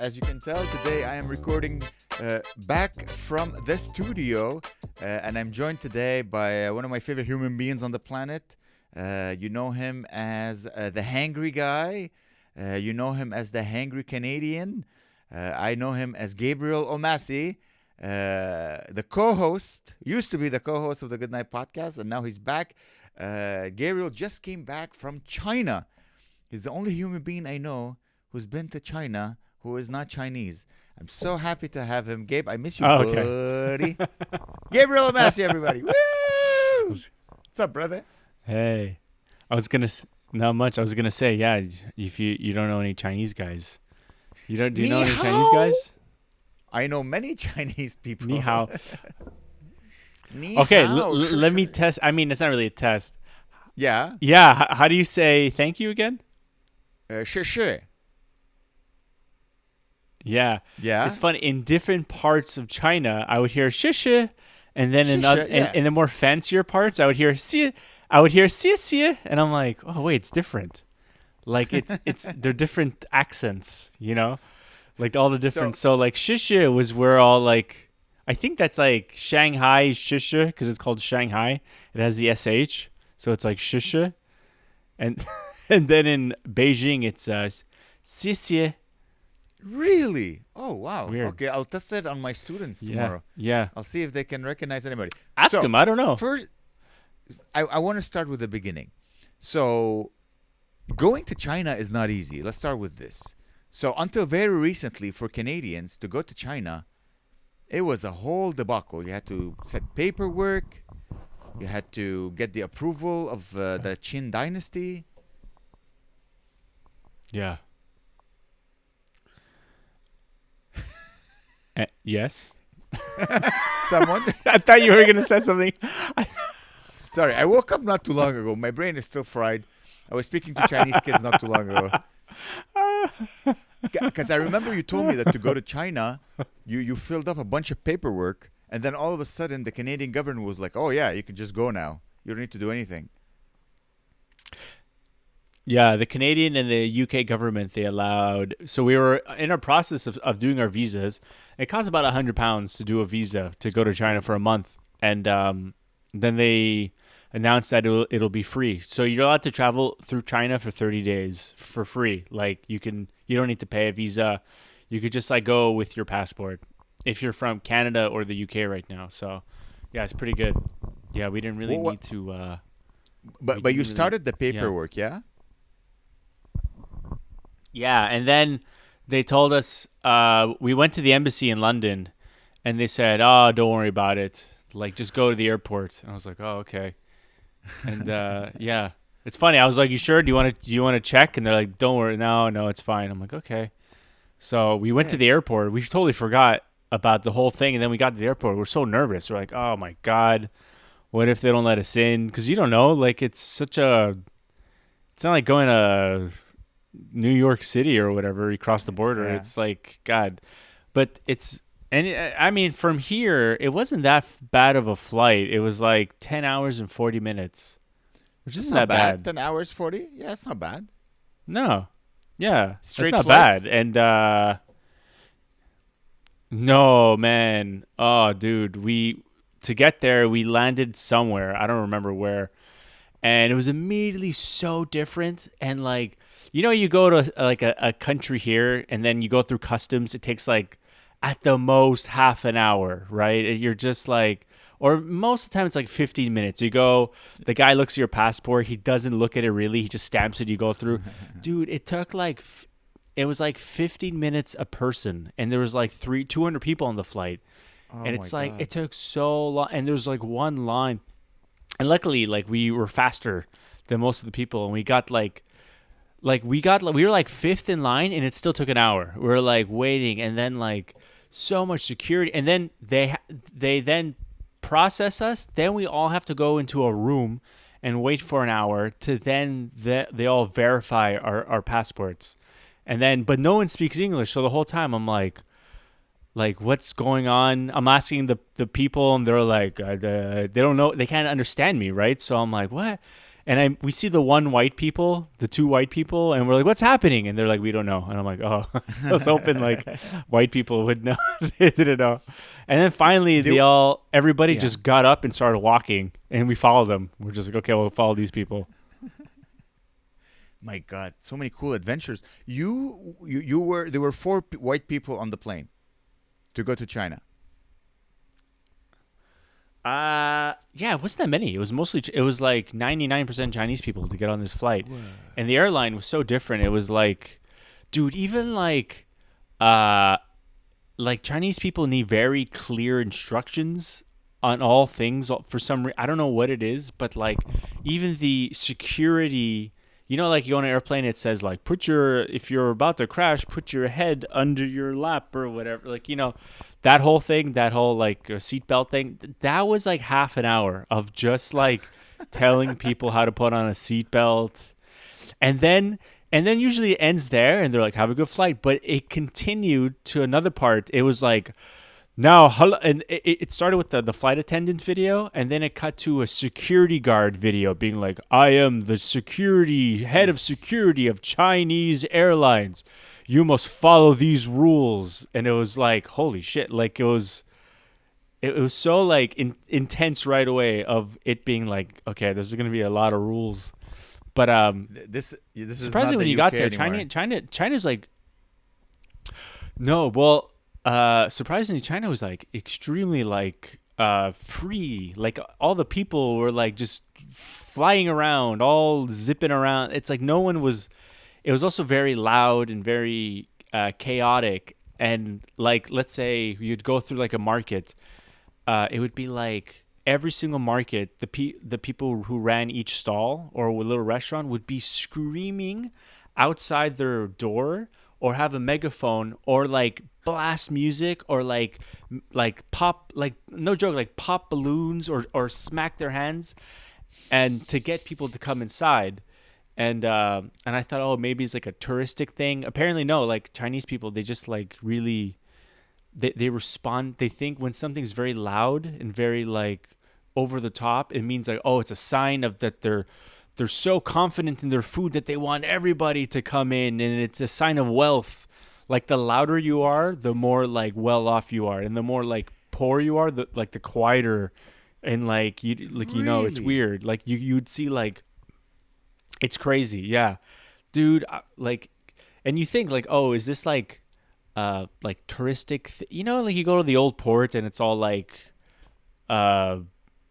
As you can tell, today I am recording back from the studio, and I'm joined today by one of my favorite human beings on the planet. You know him as the Hangry guy. You know him as the Hangry Canadian. I know him as Gabriel Omassi, the co-host, used to be the co-host of the Good Night Podcast, and now he's back. Gabriel just came back from China. He's the only human being I know who's been to China who is not Chinese. I'm so happy to have him. Gabe, I miss you, buddy. Gabriel Omassi, everybody. Woo! What's up, brother? Hey. Not much. I was going to say, yeah, if you don't know any Chinese guys. Do you know any Chinese guys? I know many Chinese people. Nihao. Nihao. Okay, let me test. I mean, it's not really a test. Yeah. Yeah, how do you say thank you again? 谢谢. Yeah. Yeah. It's funny. In different parts of China, I would hear 谢谢, and then in the more fancier parts, I would hear 谢谢, and I'm like, oh wait, it's different. Like it's they're different accents, you know, like all the different. So like 谢谢was where all like, I think that's like Shanghai 谢谢because it's called Shanghai. It has the sh, so it's like 谢谢, and and then in Beijing it's 谢谢. Really? Oh, wow. Weird. Okay, I'll test it on my students tomorrow. Yeah. I'll see if they can recognize anybody. Ask them. I don't know. First, I want to start with the beginning. So, going to China is not easy. Let's start with this. So, until very recently, for Canadians to go to China, it was a whole debacle. You had to set paperwork. You had to get the approval of the Qin dynasty. Yeah. Yes. So I'm wondering. I thought you were going to say something. Sorry, I woke up not too long ago. My brain is still fried. I was speaking to Chinese kids not too long ago. Because I remember you told me that to go to China, you filled up a bunch of paperwork, and then all of a sudden the Canadian government was like, oh yeah, you can just go now. You don't need to do anything. Yeah, the Canadian and the UK government, they allowed. So we were in our process of doing our visas. It costs about £100 to do a visa to go to China for a month. And then they announced that it'll be free. So you're allowed to travel through China for 30 days for free. Like you don't need to pay a visa. You could just like go with your passport if you're from Canada or the UK right now. So yeah, it's pretty good. Yeah, we didn't really need to. But you started the paperwork, yeah? Yeah, and then they told us, we went to the embassy in London, and they said, oh, don't worry about it. Like, just go to the airport. And I was like, oh, okay. And, yeah, it's funny. I was like, you sure? Do you want to check? And they're like, don't worry. No, it's fine. I'm like, okay. So we went to the airport. We totally forgot about the whole thing, and then we got to the airport. We're so nervous. We're like, oh, my God. What if they don't let us in? Because you don't know. Like, it's not like going to New York City or whatever, you cross the border. Yeah. It's like, God. But I mean, from here, it wasn't that bad of a flight. It was like 10 hours and 40 minutes, which isn't that bad. 10 hours, 40? Yeah, it's not bad. No. Yeah. Straight it's not flight? bad. And, no, man. Oh, dude. To get there, we landed somewhere. I don't remember where. And it was immediately so different. And like, you know, you go to like a country here and then you go through customs. It takes like at the most half an hour, right? You're just like, or most of the time it's like 15 minutes. You go, the guy looks at your passport. He doesn't look at it really. He just stamps it. You go through. Dude, it was like 15 minutes a person. And there was like 200 people on the flight. And it's like, God. It took so long. And there was like one line. And luckily, like we were faster than most of the people. And we got we were like fifth in line, and it still took an hour. We were like waiting, and then like so much security, and then they then process us. Then we all have to go into a room and wait for an hour to then they all verify our passports, and then but no one speaks English. So the whole time I'm like what's going on? I'm asking the people, and they're like they don't know, they can't understand me, right? So I'm like, what? And we see the two white people, and we're like, "What's happening?" And they're like, "We don't know." And I'm like, "Oh," I was hoping like white people would know. They didn't know. And then finally, everybody Yeah. just got up and started walking, and we followed them. We're just like, "Okay, we'll follow these people." My God, so many cool adventures. You were there were four white people on the plane to go to China. Yeah, it wasn't that many. It was like 99% Chinese people to get on this flight. And the airline was so different. It was like, dude, even uh, like Chinese people need very clear instructions on all things for some reason. I don't know what it is, but like even the security, like you go on an airplane, it says like, if you're about to crash, put your head under your lap or whatever. Like, that whole thing, that whole like seatbelt thing, that was like half an hour of just like telling people how to put on a seatbelt. And then usually it ends there and they're like, have a good flight. But it continued to another part. It was like, now, hello, and it started with the flight attendant video, and then it cut to a security guard video being like, I am the head of security of Chinese Airlines. You must follow these rules. And it was like, holy shit. Like it was so like intense right away of it being like, okay, there's going to be a lot of rules. But This is surprisingly, not when the you got UK there, anymore. China's like, no, well, surprisingly, China was like extremely like free. Like all the people were like just flying around, all zipping around. It's like no one was. It was also very loud and very chaotic. And like, let's say you'd go through like a market, it would be like every single market, the people who ran each stall or a little restaurant would be screaming outside their door or have a megaphone or like blast music or like pop, like no joke, like pop balloons or smack their hands and to get people to come inside. And I thought, oh, maybe it's like a touristic thing. Apparently no, like Chinese people, they just like really they respond. They think when something's very loud and very like over the top, it means like, oh, it's a sign of that they're so confident in their food that they want everybody to come in, and it's a sign of wealth. Like the louder you are, the more like well off you are, and the more like poor you are, the quieter, and like it's Really? weird. Like you'd see like it's crazy, yeah, dude. Like, and you think like, oh, is this like touristic? Like you go to the old port and it's all like, uh,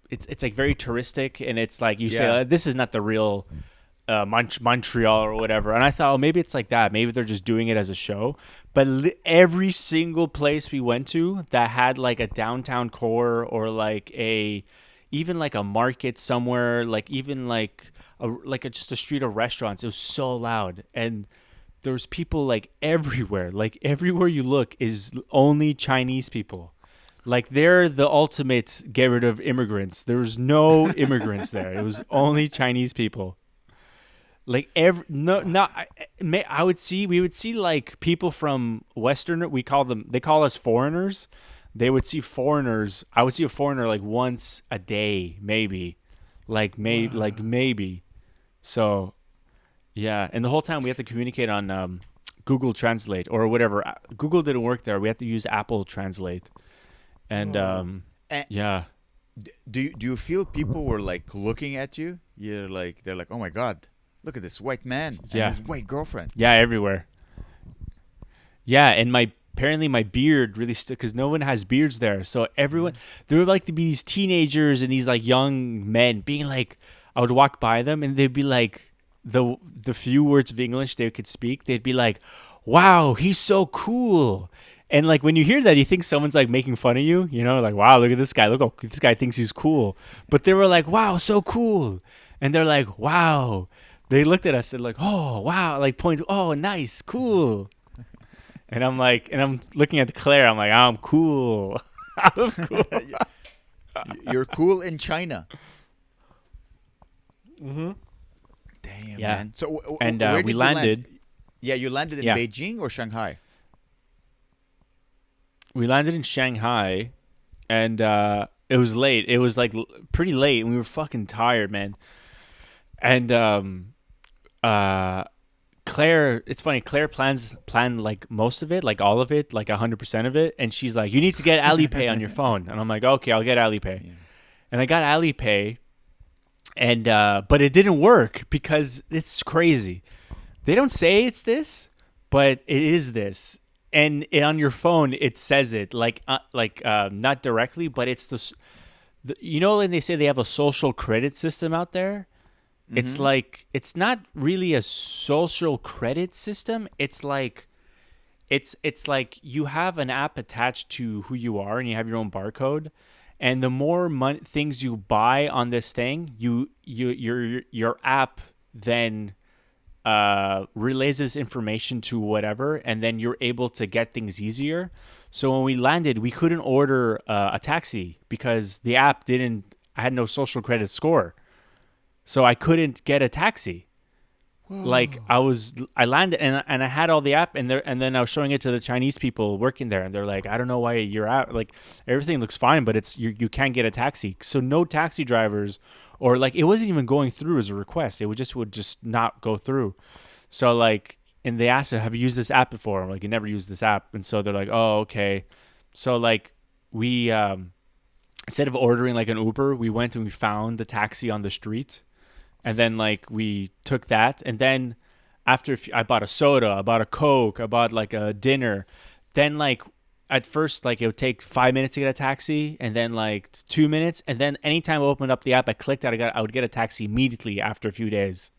it's like very touristic, and it's like you say Yeah. this is not the real Montreal or whatever. And I thought, oh, maybe it's like that. Maybe they're just doing it as a show. But every single place we went to that had like a downtown core or like even like a market somewhere, like even like just a street of restaurants, it was so loud. And there's people like everywhere. Like everywhere you look is only Chinese people. Like they're the ultimate get rid of immigrants. There was no immigrants there. It was only Chinese people. Like every no, no, we would see like people from Western. They call us foreigners. They would see foreigners. I would see a foreigner like once a day, maybe, maybe. So yeah, and the whole time we have to communicate on Google Translate or whatever. Google didn't work there. We had to use Apple Translate, and Whoa. And yeah, do you feel people were like looking at you? They're like, oh my God, look at this white man and yeah, his white girlfriend. yeah, everywhere. Yeah, and apparently my beard really stuck because no one has beards there. So everyone, there would like to be these teenagers and these like young men being like, I would walk by them and they'd be like, the few words of English they could speak, they'd be like, "Wow, he's so cool." And like when you hear that, you think someone's like making fun of you, like, "Wow, look at this guy. Look how this guy thinks he's cool." But they were like, "Wow, so cool," and they're like, "Wow." They looked at us and like, "Oh, wow," like point, "Oh, nice, cool." And I'm like, and I'm looking at Claire. I'm like, I'm cool. I'm cool. You're cool in China. Mm-hmm. Damn, Yeah. man. So And where we did you land? landed. Yeah, you landed in Yeah, Beijing or Shanghai? we landed in Shanghai, and it was late. It was like pretty late, and we were fucking tired, man. And uh Claire, it's funny. Claire planned like most of it, like all of it, like 100% of it, and she's like, "You need to get AliPay on your phone." And I'm like, "Okay, I'll get AliPay." Yeah. And I got AliPay, and but it didn't work because it's crazy. They don't say it's this, but it is this. And on your phone, it says it not directly, but it's you know when they say they have a social credit system out there. It's Mm-hmm. like it's not really a social credit system. It's like you have an app attached to who you are, and you have your own barcode. And the more things you buy on this thing, your app then relays this information to whatever, and then you're able to get things easier. So when we landed, we couldn't order a taxi because the app didn't. I had no social credit score, so I couldn't get a taxi. Like Whoa. I landed and I had all the app, and then I was showing it to the Chinese people working there, and they're like, I don't know why you're out. Like everything looks fine, but you can't get a taxi. So no taxi drivers, or like it wasn't even going through as a request. It would just not go through. So like, and they asked, have you used this app before? I'm like, you never used this app, and so they're like, oh okay. So like we instead of ordering like an Uber, we went and we found the taxi on the street, and then like we took that, and then after I bought a soda, I bought a Coke, I bought like a dinner. Then like at first like it would take 5 minutes to get a taxi, and then like 2 minutes, and then anytime I opened up the app, I clicked it, I would get a taxi immediately after a few days.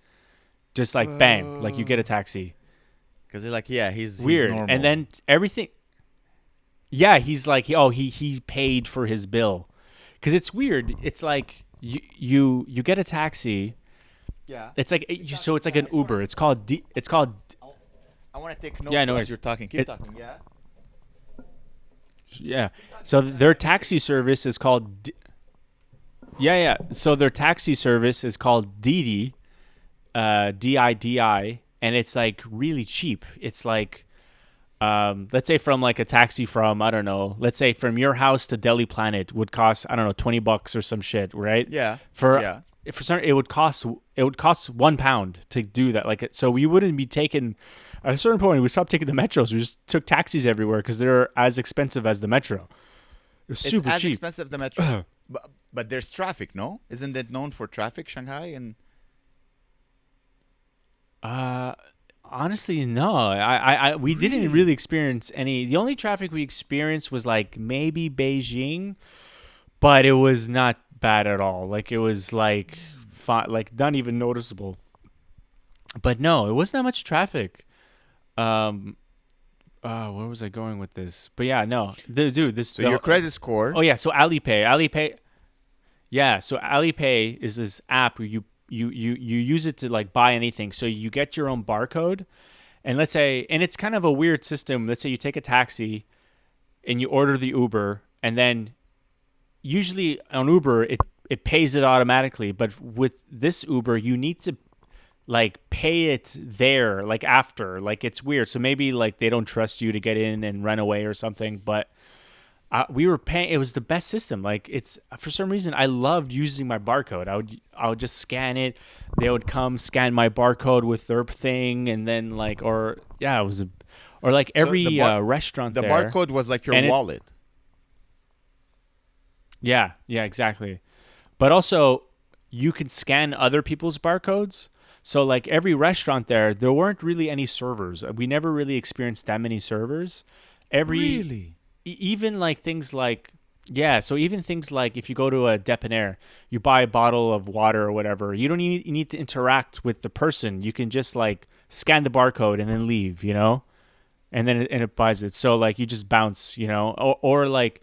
Just like bam, like you get a Whoa. taxi. Because they're like, yeah, he's Weird. And normal. then everything, yeah, he's like, oh, he paid for his bill, because it's weird. It's like you get a taxi. Yeah. It's like Keep so talking. it's like Yeah, an I just want Uber. to. It's called I want to take yeah, notes no as worries. you're talking. Keep It talking. Yeah. yeah. Keep talking. So I'm gonna their write it down. taxi service is called yeah, yeah. So their taxi service is called Didi, Didi, and it's like really cheap. It's like let's say from like a taxi from I don't know, let's say from your house to Delhi Planet would cost I don't know $20 or some shit, right? Yeah. For Yeah. for some it would cost £1 to do that. Like so we wouldn't be taking at a certain point we stopped taking the metros. We just took taxis everywhere because they're as expensive as the metro. It's It's super as cheap. expensive the metro, but there's traffic. No, isn't it known for traffic, Shanghai? And Uh, honestly, no. We didn't really, really experience any. The only traffic we experienced was like maybe Beijing, but it was not bad at all. Like it was like like not even noticeable. But no, it wasn't that much traffic. Um, where was I going with this? But yeah, no, dude, so your credit score. oh yeah, so Alipay. Yeah, so Alipay is this app where you use it to like buy anything. So you get your own barcode, and let's say, and it's kind of a weird system. Let's say you take a taxi and you order the Uber, and then usually on Uber it pays it automatically, but with this Uber you need to like pay it there like after. Like it's weird. So maybe like they don't trust you to get in and run away or something, but we were paying. It was the best system. Like it's for some reason I loved using my barcode. I would just scan it. They would come scan my barcode with their thing, and then like or yeah, it was or like So every restaurant the there, barcode was like your and it wallet. yeah exactly. But also you can scan other people's barcodes. So like every restaurant there weren't really any servers. We never really experienced that many servers. Every Really? even like things like yeah, so even things like if you go to a debonair, you buy a bottle of water or whatever, you need to interact with the person. You can just like scan the barcode and then leave, and then it buys it. So like you just bounce, or like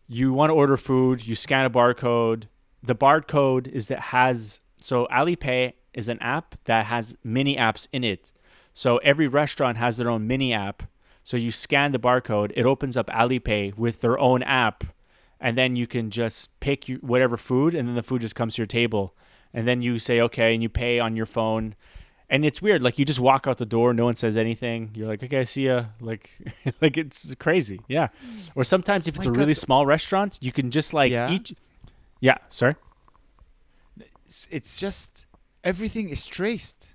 you want to order food, you scan a barcode. The barcode is that has so Alipay is an app that has mini apps in it. So every restaurant has their own mini app. So you scan the barcode, it opens up Alipay with their own app, and then you can just pick whatever food, and then the food just comes to your table, and then you say okay, and you pay on your phone. And it's weird, like you just walk out the door, no one says anything. You're like, okay, see ya. Like, like it's crazy, yeah. Or sometimes if it's My a God. really small restaurant, you can just like Yeah. eat. Yeah, sorry. It's just everything is traced.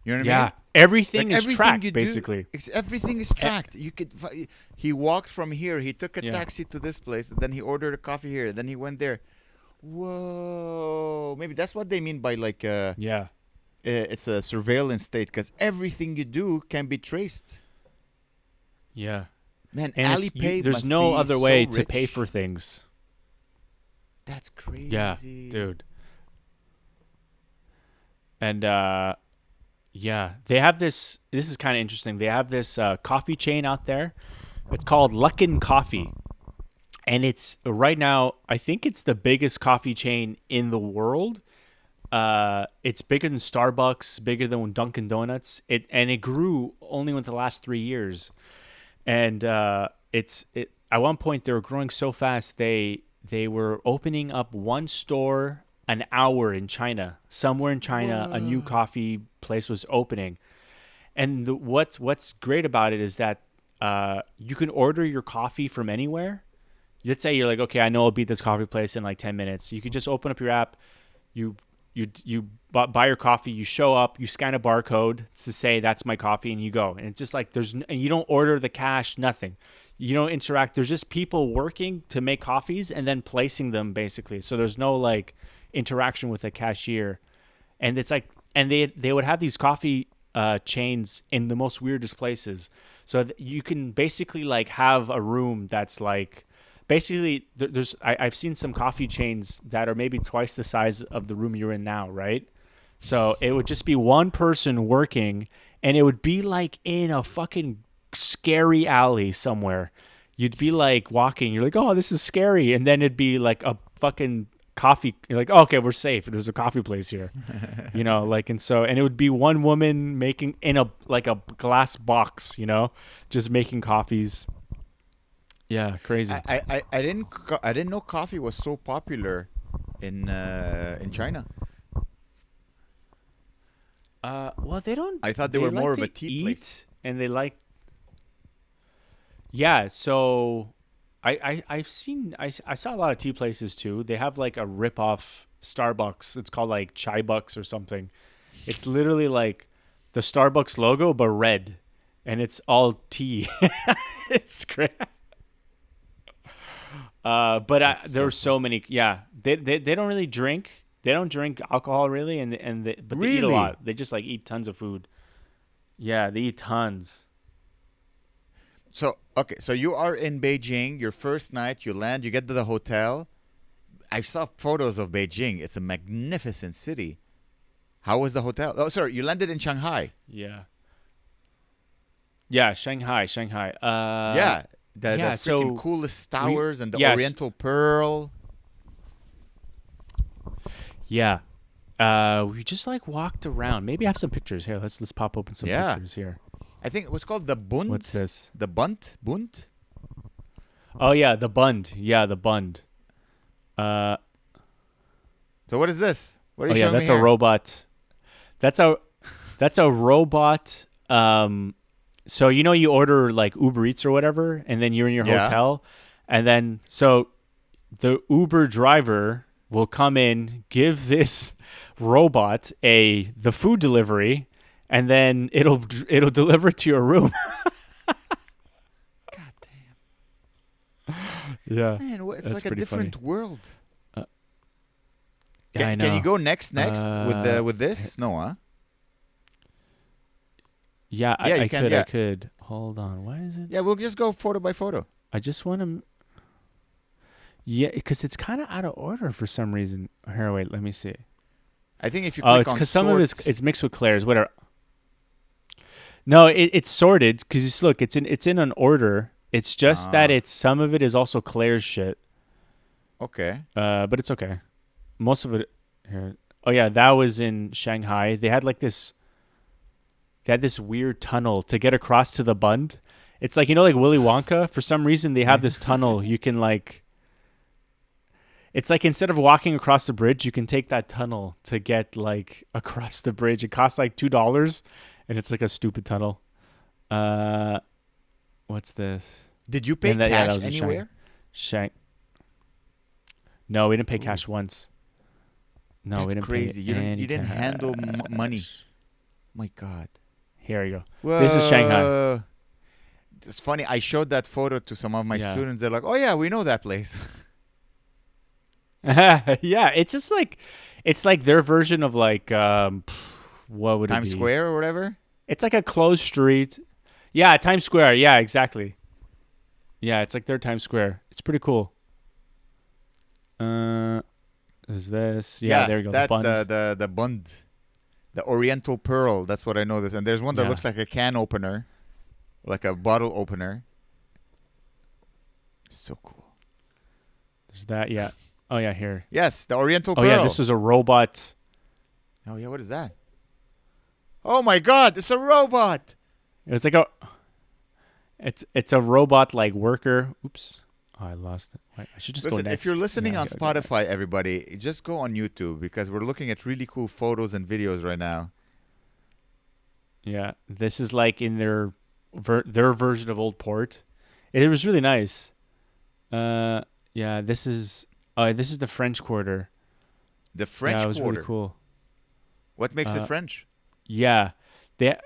You know what I Yeah, mean? everything Like is everything tracked you basically. do, everything is tracked. You could. He walked from here. He took a Yeah. taxi to this place. And then he ordered a coffee here. Then he went there. Whoa. Maybe that's what they mean by like Yeah. it's a surveillance state because everything you do can be traced. Yeah. Man, And AliPay there's must no be other so way to pay rich. for things. That's crazy. Yeah, dude. And yeah, they have this. This is kind of interesting. They have this coffee chain out there. It's called Luckin Coffee, and it's right now. I think it's the biggest coffee chain in the world. It's bigger than Starbucks, bigger than Dunkin' Donuts. It grew only within the last 3 years, and it at one point they were growing so fast they were opening up one store an hour in China. Somewhere in China, a new coffee place was opening, and what's great about it is that you can order your coffee from anywhere. Let's say you're like, okay, I know I'll beat this coffee place in like 10 minutes. You could just open up your app, you buy your coffee, you show up, you scan a barcode to say that's my coffee, and you go. And it's just like and you don't order the cash, nothing. You don't interact. There's just people working to make coffees and then placing them basically. So there's no like interaction with the cashier. And it's like, and they would have these coffee chains in the most weirdest places. So you can basically like have a room that's like, basically I've seen some coffee chains that are maybe twice the size of the room you're in now, right? So it would just be one person working, and it would be like in a fucking scary alley somewhere. You'd be like walking, you're like, oh, this is scary, and then it'd be like a fucking coffee. You're like, oh, okay, we're safe. There's a coffee place here, like, and it would be one woman making in a glass box, just making coffees. Yeah, crazy. I didn't know coffee was so popular in China. Well, they don't. I thought they were like more of to a tea eat, place. and they like. Yeah, so I've seen I saw a lot of tea places too. They have like a rip off Starbucks. It's called like Chai Bucks or something. It's literally like the Starbucks logo but red, and it's all tea. It's great. But there were so many. Yeah, they don't really drink. They don't drink alcohol really, but they eat a Really? lot. They just like eat tons of food. Yeah, they eat tons. So okay, so you are in Beijing. Your first night, you land. You get to the hotel. I saw photos of Beijing. It's a magnificent city. How was the hotel? Oh, sorry, you landed in Shanghai. Yeah. Yeah, Shanghai. Yeah, the yeah, freaking so coolest towers and the yes. Oriental Pearl. Yeah. We just like walked around. Maybe I have some pictures here. Let's pop open some Yeah. pictures here. I think it was called the Bund. What's this? The Bunt. Oh yeah, the Bund. Yeah, the Bund. So what is this? What are Oh you yeah, showing me that's a here? robot. That's a robot. So you order like Uber Eats or whatever, and then you're in your Yeah. hotel, and then so the Uber driver will come in, give this robot the food delivery, and then it'll deliver to your room. God damn. Yeah, Man, it's That's like a pretty different funny. world. Yeah, I know. Can you go next with this? No, huh? Yeah, Yeah, I you can, could. yeah. I could. Hold on. Why is it? Yeah, we'll just go photo by photo. I just want to. Yeah, because it's kind of out of order for some reason. Here, wait. Let me see. I think if you Oh, click it's on because some of sorts- it's mixed with Claire's. Whatever. No, it's sorted because look, it's in an order. It's just that it's some of it is also Claire's shit. Okay. But it's okay. Most of it here. Oh yeah, that was in Shanghai. They had this weird tunnel to get across to the Bund. It's like like Willy Wonka. For some reason, they have this tunnel. You can it's like instead of walking across the bridge, you can take that tunnel to get across the bridge. It costs like $2, and it's like a stupid tunnel. What's this? Did you pay that cash was in Shanghai. anywhere? No, we didn't pay cash once. No, That's we didn't crazy. pay any You didn't handle money. cash. My God. Here you go. Whoa. This is Shanghai. It's funny. I showed that photo to some of my Yeah. students. They're like, "Oh yeah, we know that place." Yeah, it's just like it's like their version of like what would it Times be? Square or whatever. It's like a closed street. Yeah, Times Square. Yeah, exactly. Yeah, it's like their Times Square. It's pretty cool. Is this? Yeah, Yes, there you go. that's Bund. the bund, the Oriental Pearl. That's what I know. This, and there's one that Yeah. looks like a can opener, like a bottle opener. So cool. Is that? Yeah. Oh yeah, here. Yes, the Oriental Oh Pearl. yeah, this is a robot. Oh yeah, what is that? Oh my God, it's a robot. It's like a. It's a robot like worker. Oops. Oh, I lost it. Wait, I should just go Listen, next. if you're listening Yeah, on I gotta go Spotify, next. everybody, just go on YouTube because we're looking at really cool photos and videos right now. Yeah, this is like in their version of Old Port. It was really nice. Yeah, this is the French Quarter. The French Yeah, it was Quarter. really cool. What makes it French? Yeah, they.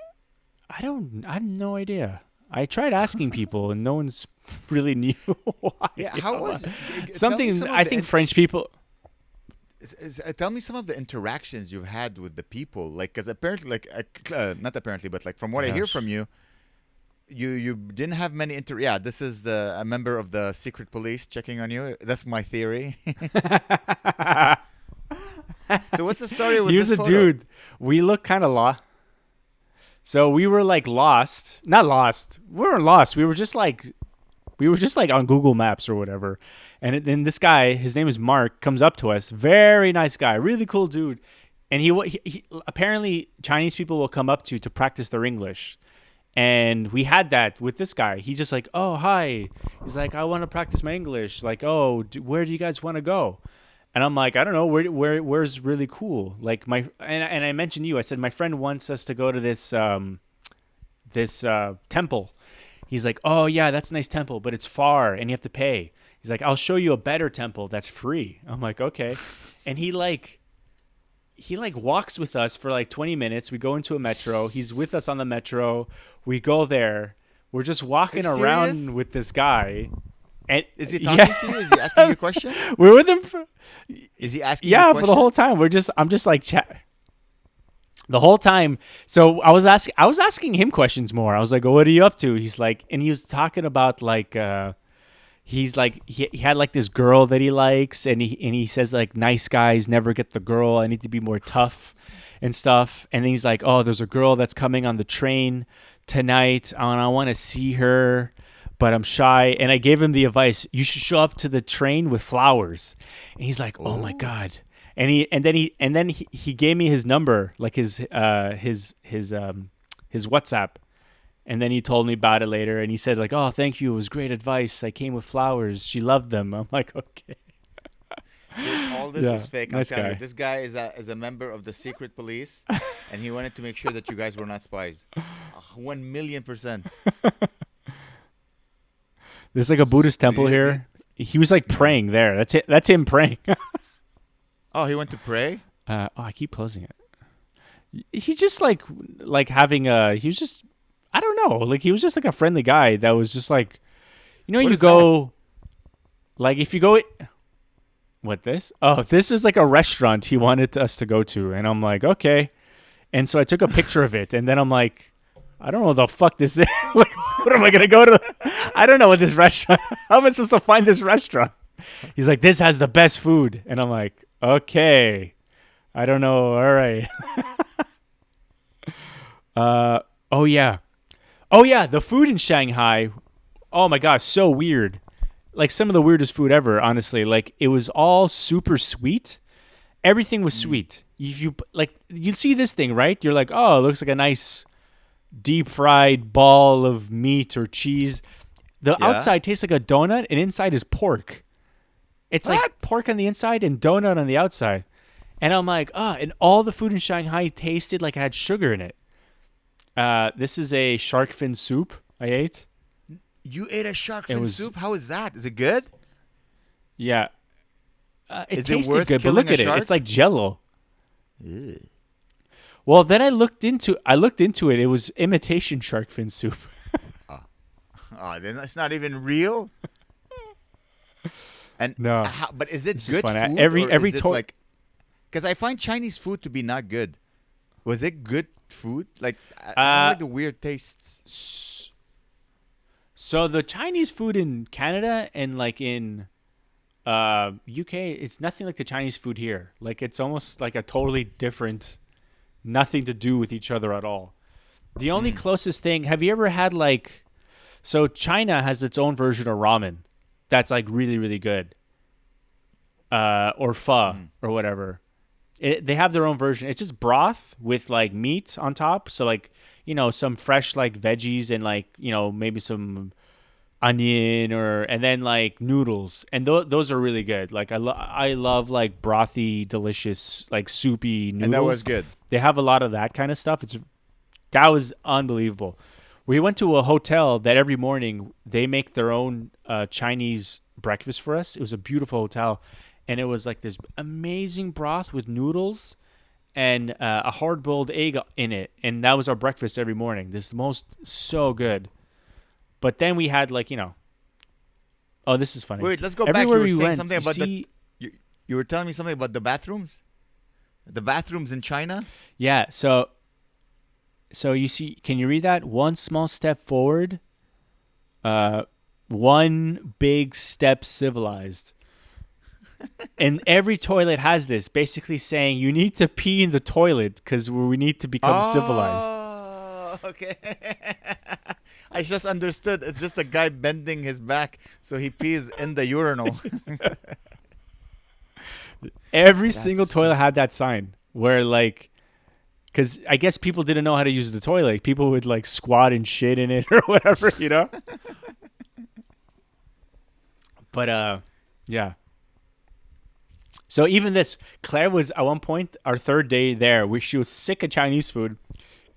I have no idea. I tried asking people, and no one's really knew why. Yeah, how was something? I think French people. Tell me some of the interactions you've had with the people, like, because apparently, like, not apparently, but like from what I hear from you, you didn't have many Yeah, this is a member of the secret police checking on you. That's my theory. So what's the story with Here's this a photo? dude. We look kind of lost. So we were like lost. Not lost. We weren't lost. We were just like on Google Maps or whatever. And then this guy, his name is Mark, comes up to us. Very nice guy, really cool dude. And he apparently Chinese people will come up to practice their English. And we had that with this guy. He just like, oh, hi. He's like, I want to practice my English. Like, oh, where do you guys want to go? And I'm like, I don't know, where's really cool? Like and I mentioned you. I said my friend wants us to go to this temple. He's like, oh yeah, that's a nice temple, but it's far and you have to pay. He's like, I'll show you a better temple that's free. I'm like, okay. And he walks with us for like 20 minutes. We go into a metro. He's with us on the metro. We go there. We're just walking around serious? with this guy. And Is he talking to you? Is he asking you a question? We're with him. Is he asking you a question? For the whole time. I'm just like chat. The whole time. So I was asking him questions more. I was like, oh, what are you up to? He's like, and he was talking about like, he's like, he had like this girl that he likes. And he says like, nice guys never get the girl. I need to be more tough and stuff. And then he's like, oh, there's a girl that's coming on the train tonight. And I want to see her, but I'm shy. And I gave him the advice, you should show up to the train with flowers. And he's like, oh my God. And then he gave me his number, like his WhatsApp. And then he told me about it later, and he said like, "Oh, thank you. It was great advice. I came with flowers. She loved them." I'm like, "Okay." Dude, all this Yeah, is fake. nice I'm telling guy. you, this guy is a member of the secret police, and he wanted to make sure that you guys were not spies. 1,000,000%. There's like a Buddhist temple here. He was like praying there. That's it. That's him praying. Oh, he went to pray? I keep closing it. He just like having he was just, I don't know, like he was just like a friendly guy that was just like, you know, What you is go, like if you go, what this? Oh, this is like a restaurant he wanted us to go to. And I'm like, okay. And so I took a picture of it. And then I'm like, I don't know what the fuck this is. Like, what am I going to go to? I don't know what this restaurant, how am I supposed to find this restaurant? He's like, this has the best food. And I'm like, okay. I don't know. All right. Oh yeah. The food in Shanghai. Oh my gosh, so weird. Like some of the weirdest food ever, honestly. Like it was all super sweet. Everything was sweet. If you like, you see this thing, right? You're like, oh, it looks like a nice deep fried ball of meat or cheese. The Yeah. outside tastes like a donut, and inside is pork. It's like pork on the inside and donut on the outside. And I'm like, and all the food in Shanghai tasted like it had sugar in it. This is a shark fin soup I ate. You ate a shark fin was- soup? How is that? Is it good? Yeah. It Is it tasted worth good, but killing look a at it. shark? It's like Jello. Ew. Well, then I looked into it. It was imitation shark fin soup. Oh, then it's not even real. And No, but is it this is good fun. food Every or every is it toy. like? Because I find Chinese food to be not good. Was it good food? Like I don't like the weird tastes. So the Chinese food in Canada and like in UK, it's nothing like the Chinese food here. Like it's almost like a totally different, nothing to do with each other at all. The only closest thing, have you ever had like, so China has its own version of ramen that's like really, really good. Or pho or whatever. They have their own version. It's just broth with like meat on top. So like, some fresh like veggies and like, maybe some onion and then like noodles. And those are really good. Like I love like brothy, delicious, like soupy noodles. And that was good. They have a lot of that kind of stuff. That was unbelievable. We went to a hotel that every morning they make their own Chinese breakfast for us. It was a beautiful hotel. And it was like this amazing broth with noodles and a hard-boiled egg in it. And that was our breakfast every morning. So good. But then we had like, oh, this is funny. Wait, let's go Everywhere back. You were saying went, something about you were telling me something about the bathrooms? The bathrooms in China? Yeah, so you see, can you read that? One small step forward, one big step civilized. And every toilet has this, basically saying you need to pee in the toilet because we need to become civilized. Oh, okay. I just understood. It's just a guy bending his back so he pees in the urinal. Every single toilet had that sign where like, because I guess people didn't know how to use the toilet. People would like squat and shit in it or whatever, But yeah. So even this, Claire was at one point, our third day there, where she was sick of Chinese food,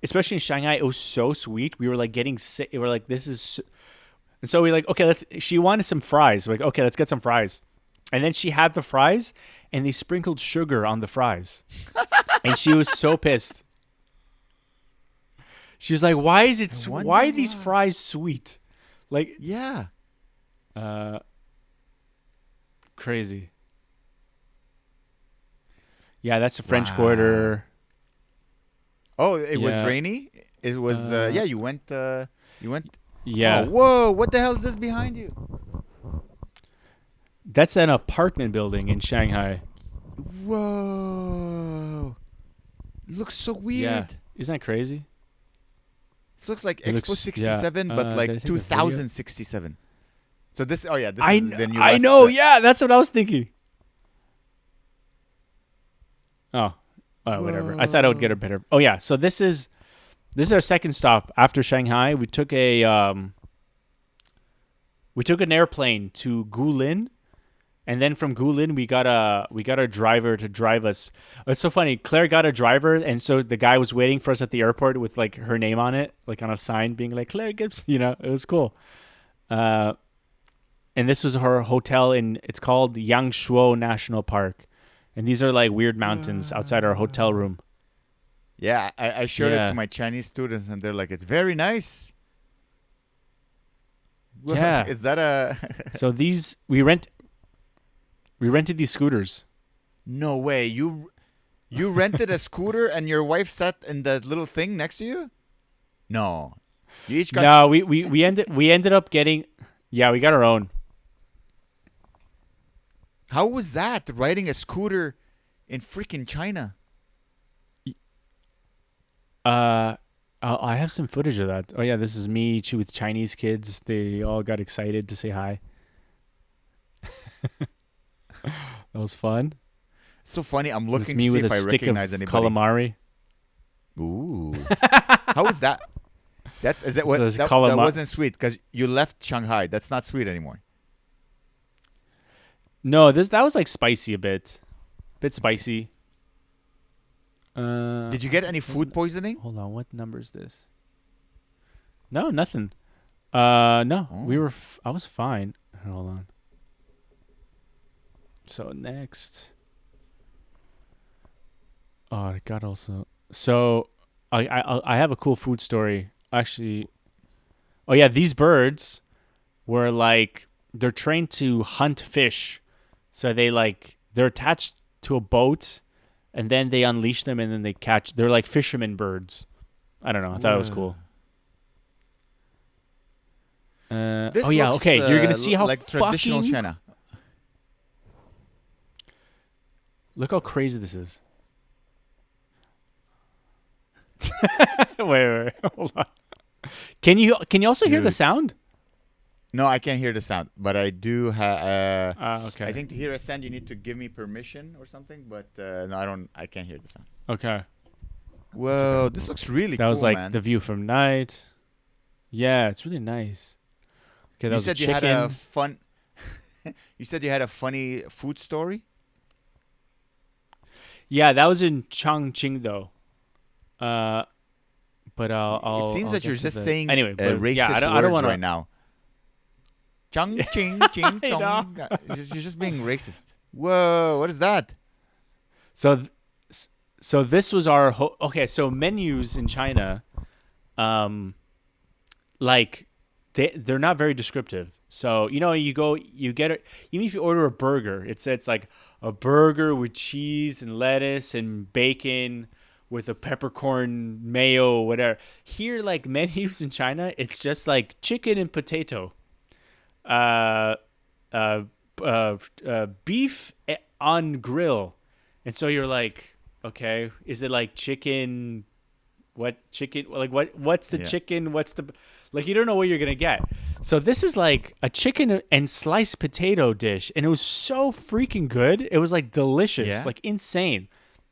especially in Shanghai. It was so sweet. We were like getting sick. We were like, this is, and so we like, okay, she wanted some fries. We're like, okay, let's get some fries. And then she had the fries and they sprinkled sugar on the fries. And she was so pissed. She was like, why are these fries sweet? Like, yeah. Crazy. Yeah, that's the French Quarter. Oh, it was rainy? It was, you went. Yeah. Oh, whoa, what the hell is this behind you? That's an apartment building in Shanghai. Whoa. It looks so weird. Yeah. Isn't that crazy? It looks like Expo 67, but like 2067. So this is the new. I know, yeah, that's what I was thinking. Oh, whatever. I thought I would get a better. Oh yeah, so this is our second stop after Shanghai. We took an airplane to Guilin, and then from Guilin we got a driver to drive us. It's so funny. Claire got a driver, and so the guy was waiting for us at the airport with like her name on it, like on a sign, being like Claire Gibbs. It was cool. And this was her hotel it's called Yangshuo National Park. And these are like weird mountains outside our hotel room. Yeah, I showed it to my Chinese students and they're like, it's very nice. Yeah. Is that a... So we rented these scooters. No way. You rented a scooter and your wife sat in the little thing next to you? No. You each got... No, we ended up getting... Yeah, we got our own. How was that, riding a scooter in freaking China? I have some footage of that. Oh, yeah, this is me with Chinese kids. They all got excited to say hi. That was fun. It's so funny. I'm looking to me see with if a I stick recognize of anybody. Calamari. Ooh. How was that? That Calamari. wasn't sweet because you left Shanghai. That's not sweet anymore. No, that was like spicy a bit spicy. Did you get any food poisoning? Hold on, what number is this? No, nothing. No, I was fine. Hold on. So next. Oh, I got also. So I have a cool food story actually. Oh yeah, these birds were like they're trained to hunt fish, so they're attached to a boat, and then they unleash them and then they catch. They're like fisherman birds. I don't know. I thought it was Whoa. cool. Oh This yeah, looks okay. You're gonna see how like traditional fucking China. look how crazy this is. Wait, hold on. Can you also hear the Dude. sound? No, I can't hear the sound, but I do have. Okay. I think to hear a sound, you need to give me permission or something. But no, I don't. I can't hear the sound. Okay. Whoa, this looks really That cool, was like man. the view from night. Yeah, it's really nice. Okay, that You was a said you chicken. had a fun. You said you had a funny food story. Yeah, that was in Chongqing though. But I'll. It seems I'll that get you're to just the- saying anyway. But racist yeah, I words don't want right to. now. Chong ching ching I know. chong. You're just being racist. Whoa, what is that? So, so this was our okay. So menus in China, like they're not very descriptive. So you get it. Even if you order a burger, it's like a burger with cheese and lettuce and bacon with a peppercorn mayo, whatever. Here, like menus in China, it's just like chicken and potato, uh, uh, beef on grill, and so you're like, okay, is it like chicken? What chicken? Like what's the Yeah. chicken? What's the like? You don't know what you're gonna get. So this is like a chicken and sliced potato dish, and it was so freaking good. It was like delicious, Yeah? like insane,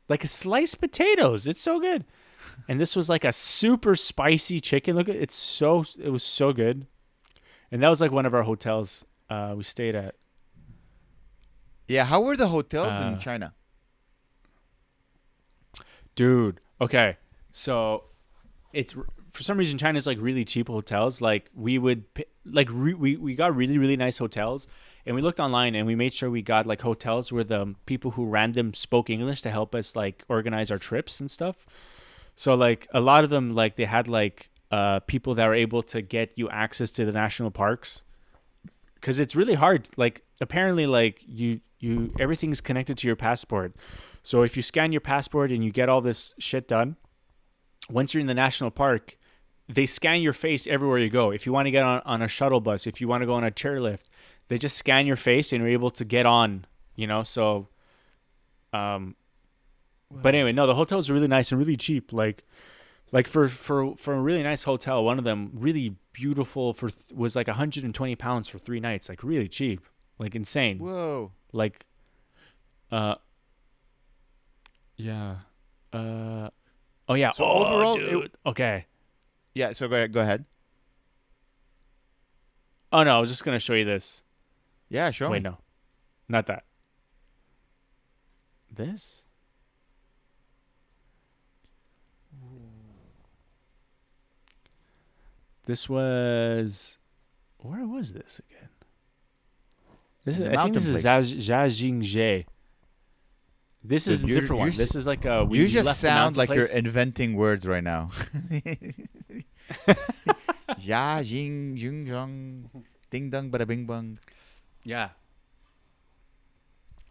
like a sliced potatoes. It's so good. And this was like a super spicy chicken. Look, it was so good. And that was like one of our hotels we stayed at. Yeah, how were the hotels in Uh, China? Dude, okay. So it's for some reason China's like really cheap hotels. Like we would we got really really nice hotels, and we looked online and we made sure we got like hotels where the people who ran them spoke English to help us like organize our trips and stuff. So like a lot of them like they had like people that were able to get you access to the national parks, because it's really hard. Like apparently like you everything's connected to your passport. So if you scan your passport and you get all this shit done, once you're in the national park, they scan your face everywhere you go. If you want to get on a shuttle bus, if you want to go on a chairlift, they just scan your face and you're able to get on, So, but anyway, no, the hotels are really nice and really cheap. Like for a really nice hotel, one of them really beautiful was like 120 pounds for 3 nights, like really cheap, like insane. Whoa. Like, yeah. Oh yeah. So oh, overall, dude. Okay. Yeah, so go ahead. Oh no, I was just gonna show you this. Yeah, show Wait, me. no, not that. This. This was. Where was this again? This In is. the I think this is mountain Zhajingzhe. This is a Dude, different one. This is like a. You just left the sound mountain like you're place. inventing words right now. Ya jing jing jong, ding dong bada bing bong. Yeah.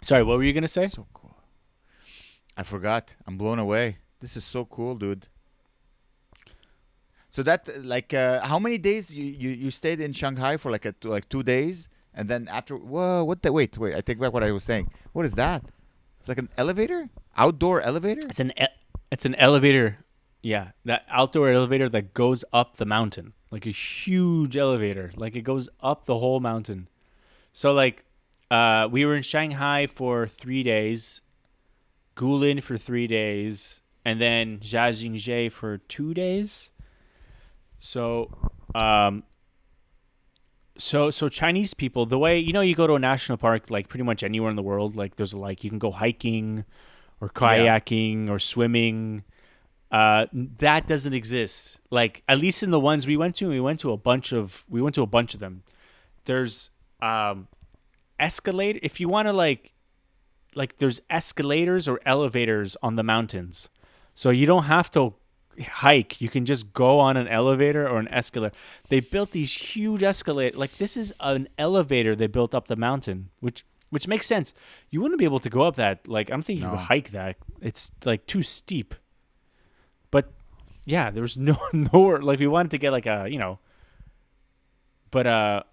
Sorry, what were you gonna say? So cool. I forgot. I'm blown away. This is so cool, dude. So that like how many days you stayed in Shanghai for like 2 days, and then after what the wait I take back what I was saying. What is that? It's like an elevator, outdoor elevator. It's an elevator. Yeah, that outdoor elevator that goes up the mountain, like a huge elevator. Like it goes up the whole mountain. So like, we were in Shanghai for 3 days, Guilin for 3 days, and then Zhajingzhe for 2 days. So, so Chinese people, the way you go to a national park, like pretty much anywhere in the world, like there's like you can go hiking, or kayaking, or swimming. That doesn't exist. Like at least in the ones we went to a bunch of them. There's escalator if you want to like like there's escalators or elevators on the mountains, so you don't have to hike. You can just go on an elevator or an escalator. They built these huge escalators. Like this is an elevator they built up the mountain, which makes sense. You wouldn't be able to go up that. Like I don't think you could hike that. It's like too steep. But yeah, there's nowhere. Like we wanted to get like a but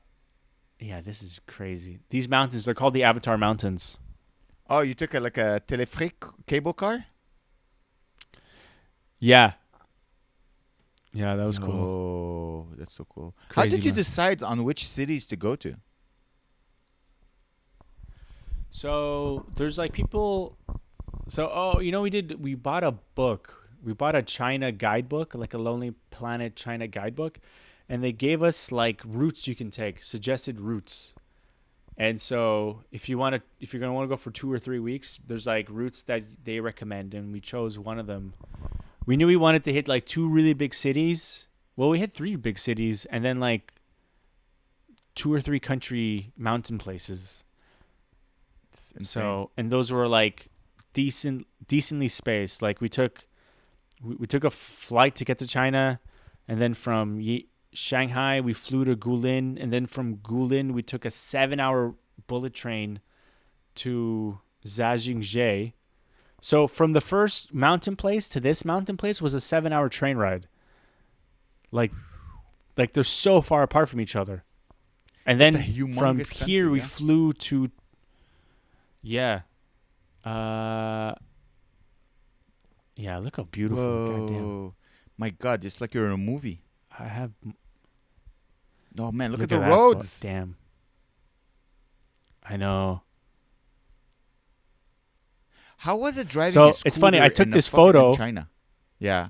yeah, this is crazy. These mountains, they're called the Avatar Mountains. Oh, you took like a téléphérique cable car? Yeah. Yeah, that was cool. Oh, that's so cool. Crazy, How did you man. decide on which cities to go to? So there's like people. So we bought a book. We bought a China guidebook, like a Lonely Planet China guidebook, and they gave us like routes you can take, suggested routes. And so if you're gonna want to go for 2 or 3 weeks, there's like routes that they recommend, and we chose one of them. We knew we wanted to hit like 2 really big cities. Well, we hit 3 big cities, and then like 2 or 3 country mountain places. It's insane. So, and those were like decently spaced. Like we took a flight to get to China, and then from Shanghai we flew to Guilin, and then from Guilin we took a 7-hour bullet train to Zhangjiajie. So from the first mountain place to this mountain place was a 7-hour train ride. Like they're so far apart from each other. And then from here we flew to yeah. Yeah, look how beautiful. Whoa. Goddamn. My God, it's like you're in a movie. I have. Oh man, look at the that roads. Damn. I know. How was it driving? So a it's funny. I took in this fucking photo. China. Yeah.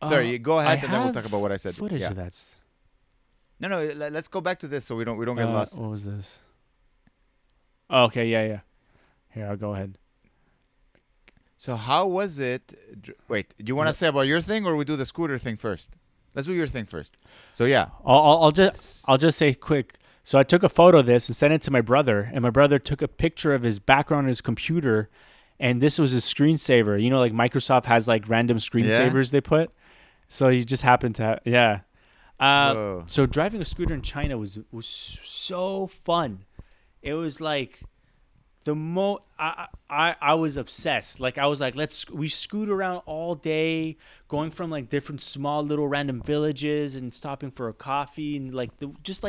Sorry, go ahead, and then we'll talk about what I said. Footage of that. No. Let's go back to this so we don't get lost. What was this? Oh, okay, yeah. Here, I'll go ahead. So how was it? Wait, do you want to say about your thing, or we do the scooter thing first? Let's do your thing first. So yeah, I'll just say quick. So I took a photo of this and sent it to my brother, and my brother took a picture of his background on his computer, and this was his screensaver. You know, like Microsoft has like random screensavers they put. So you just happened to so driving a scooter in China was so fun. It was like I was obsessed. Like I was like, we scoot around all day, going from like different small little random villages and stopping for a coffee, and like just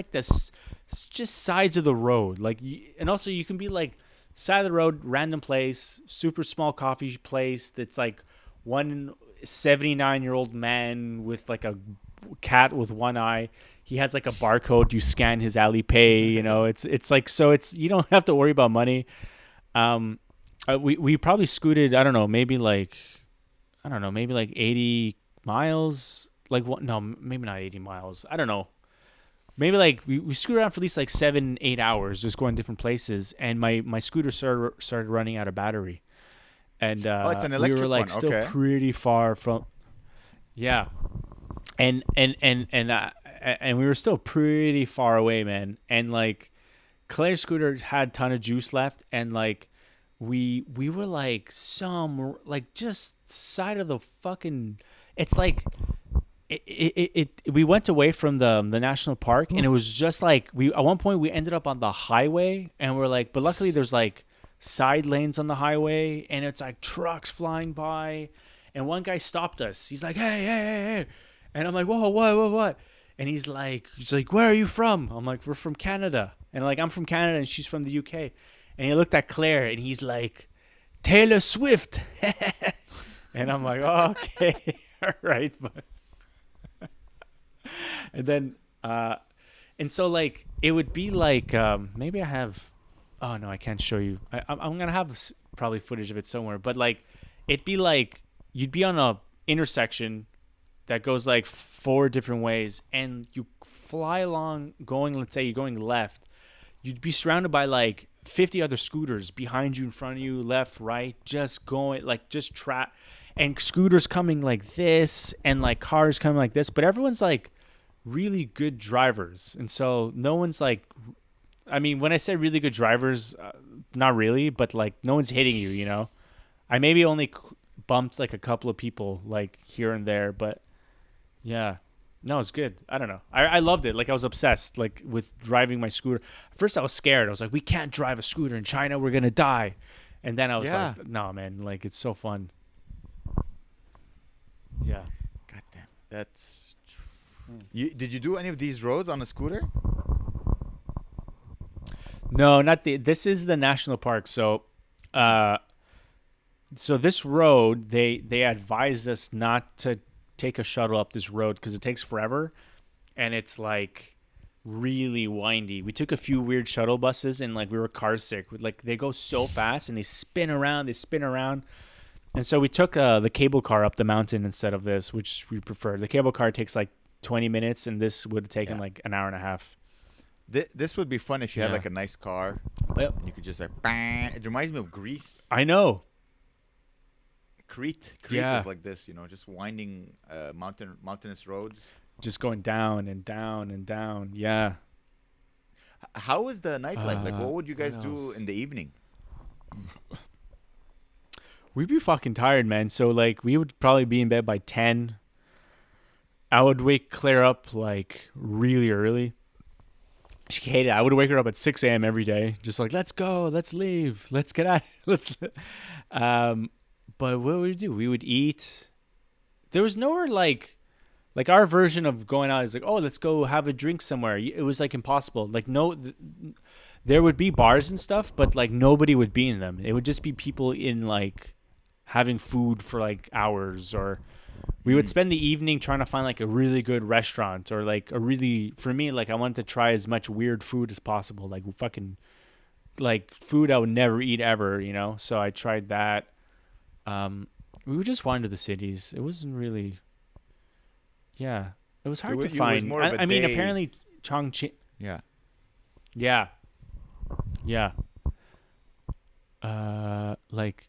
sides of the road. Like, and also you can be like side of the road, random place, super small coffee place that's like one 79-year-old man with like a cat with one eye. He has like a barcode. You scan his AliPay. You know, it's like, so it's, you don't have to worry about money. We probably scooted, I don't know, maybe like 80 miles. Like what? No, maybe not 80 miles. I don't know. Maybe like we scooted around for at least like 7-8 hours, just going different places. And my scooter started running out of battery. And it's an electric we were like one. still pretty far from, yeah. And we were still pretty far away, man. And like Claire's scooter had a ton of juice left, and like we were like some like just side of the fucking. It's like we went away from the national park, and it was just like at one point we ended up on the highway, and we're like, but luckily there's like side lanes on the highway, and it's like trucks flying by, and one guy stopped us. He's like, hey. And I'm like, whoa, what? And he's like, where are you from? I'm like, we're from Canada. And like, I'm from Canada and she's from the UK. And he looked at Claire and he's like, Taylor Swift. And I'm like, oh, okay, all right. And then, and so like, it would be like, maybe I have, oh no, I can't show you. I'm going to have probably footage of it somewhere. But like, it'd be like, you'd be on a intersection that goes like 4 different ways, and you fly along going, let's say you're going left, you'd be surrounded by like 50 other scooters behind you, in front of you, left, right, just going like just and scooters coming like this, and like cars coming like this, but everyone's like really good drivers. And so no one's like, I mean, when I say really good drivers, not really, but like no one's hitting you, you know. I maybe only bumped like a couple of people like here and there, but yeah. No, it's good. I don't know. I loved it. Like I was obsessed like with driving my scooter. At first I was scared. I was like, we can't drive a scooter in China. We're going to die. And then I was like, no, man, like it's so fun. Yeah. Goddamn. That's did you do any of these roads on a scooter? No, not this is the national park. So so this road, they advised us not to take a shuttle up this road because it takes forever and it's like really windy. We took a few weird shuttle buses and like we were car sick. Like they go so fast and they spin around. And so we took the cable car up the mountain instead of this, which we prefer. The cable car takes like 20 minutes and this would have taken like an hour and a half. This would be fun if you had like a nice car. Yep. And you could just like bang. It reminds me of Greece. I know. Crete is like this, you know, just winding mountainous roads. Just going down and down and down. Yeah. How is the nightlife? Like, what would you guys do in the evening? We'd be fucking tired, man. So, like, we would probably be in bed by 10. I would wake Claire up, like, really early. She hated it. I would wake her up at 6 a.m. every day. Just like, let's go. Let's leave. Let's get out. But what would we do? We would eat. There was nowhere like our version of going out is like, oh, let's go have a drink somewhere. It was like impossible. Like there would be bars and stuff, but like nobody would be in them. It would just be people in like having food for like hours, or we would spend the evening trying to find like a really good restaurant or like for me, like I wanted to try as much weird food as possible. Like fucking like food I would never eat ever, you know? So I tried that. We would just wander the cities. It wasn't really. Yeah, it was hard to find. I mean, apparently Chongqing. Yeah. Yeah. Yeah. Like,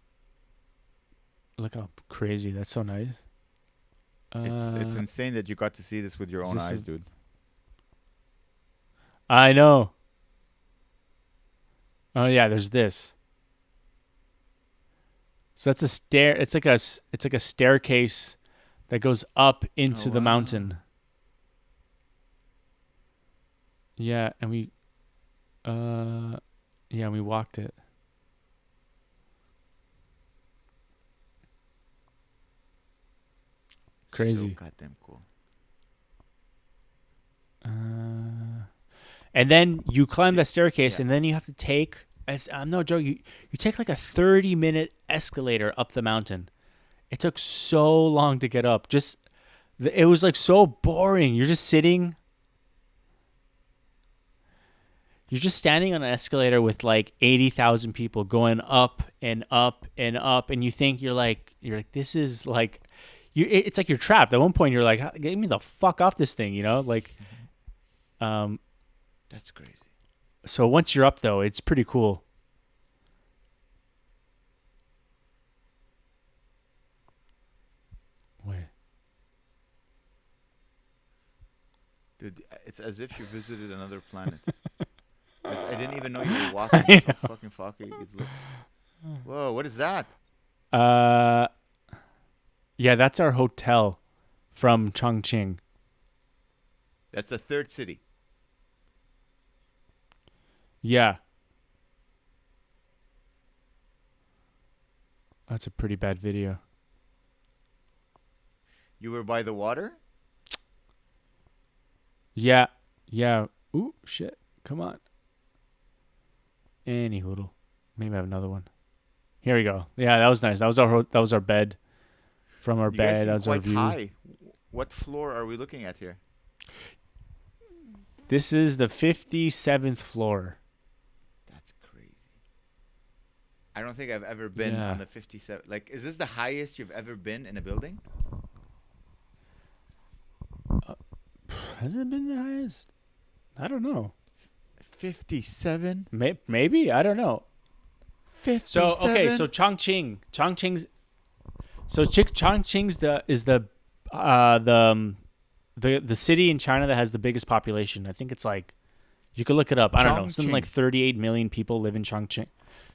look how crazy. That's so nice. It's insane that you got to see this with your own eyes, dude. I know. Oh yeah, there's this. So that's a stair. It's like a staircase that goes up into the mountain. Yeah, and we walked it. Crazy. So goddamn cool. And then you climb that staircase, and then you have to take. I'm no joke. You take like a 30-minute escalator up the mountain. It took so long to get up. It was like so boring. You're just sitting. You're just standing on an escalator with like 80,000 people going up and up and up, and you think you're like this is like it's like you're trapped. At one point you're like, get me the fuck off this thing, you know? Like that's crazy. So once you're up, though, it's pretty cool. Wait. Dude, it's as if you visited another planet. I didn't even know you were walking. It's so fucking foggy. Whoa, what is that? Yeah, that's our hotel from Chongqing. That's the third city. Yeah. That's a pretty bad video. You were by the water? Yeah. Yeah. Ooh, shit. Come on. Any hoodle. Maybe I have another one. Here we go. Yeah, that was nice. That was our bed. From our bed, that was our view. High. What floor are we looking at here? This is the 57th floor. That's crazy. I don't think I've ever been on the 57. Like, is this the highest you've ever been in a building? Has it been the highest? I don't know. 57? Maybe? I don't know. 57? So, okay, so Chongqing's the city in China that has the biggest population. I think it's like You could look it up. I don't know. Something like 38 million people live in Chongqing.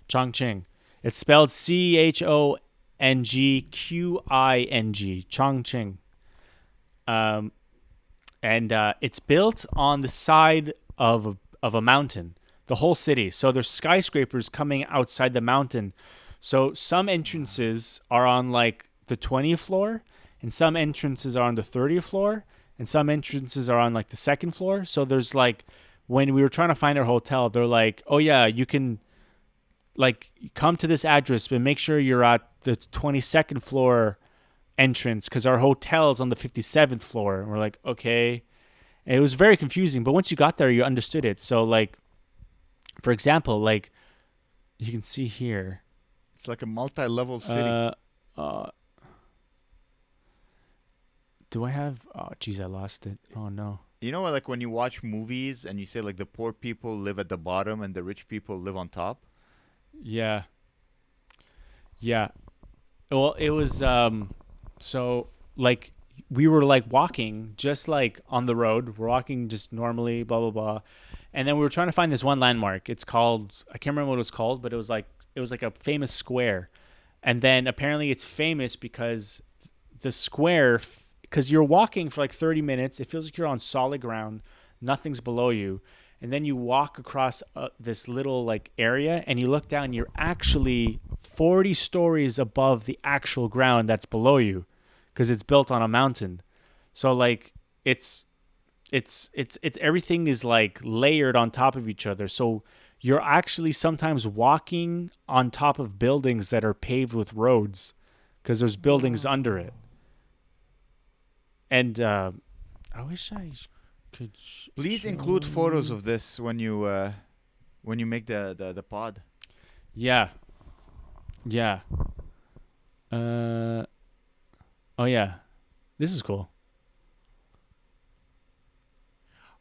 Chongqing. It's spelled Chongqing. Chongqing. And it's built on the side of a mountain, the whole city. So there's skyscrapers coming outside the mountain. So some entrances are on like the 20th floor, and some entrances are on the 30th floor, and some entrances are on like the second floor. So there's like, when we were trying to find our hotel, they're like, oh yeah, you can like come to this address, but make sure you're at the 22nd floor entrance because our hotel is on the 57th floor. And we're like, okay. And it was very confusing, but once you got there, you understood it. So like, for example, like you can see here. It's like a multi-level city. Do I have? Oh, geez, I lost it. Oh no. You know, like when you watch movies and you say like the poor people live at the bottom and the rich people live on top. Yeah. Yeah. Well, it was so like we were like walking just like on the road. We're walking just normally, blah blah blah. And then we were trying to find this one landmark. It's called, I can't remember what it was called, but it was like a famous square. And then apparently it's famous because the square, because you're walking for like 30 minutes, it feels like you're on solid ground, nothing's below you. And then you walk across this little like area and you look down, you're actually 40 stories above the actual ground that's below you because it's built on a mountain. So like it's everything is like layered on top of each other. So you're actually sometimes walking on top of buildings that are paved with roads because there's buildings under it. And I wish I could. Please include photos of this when you make the pod. Yeah. Yeah. Oh yeah, this is cool.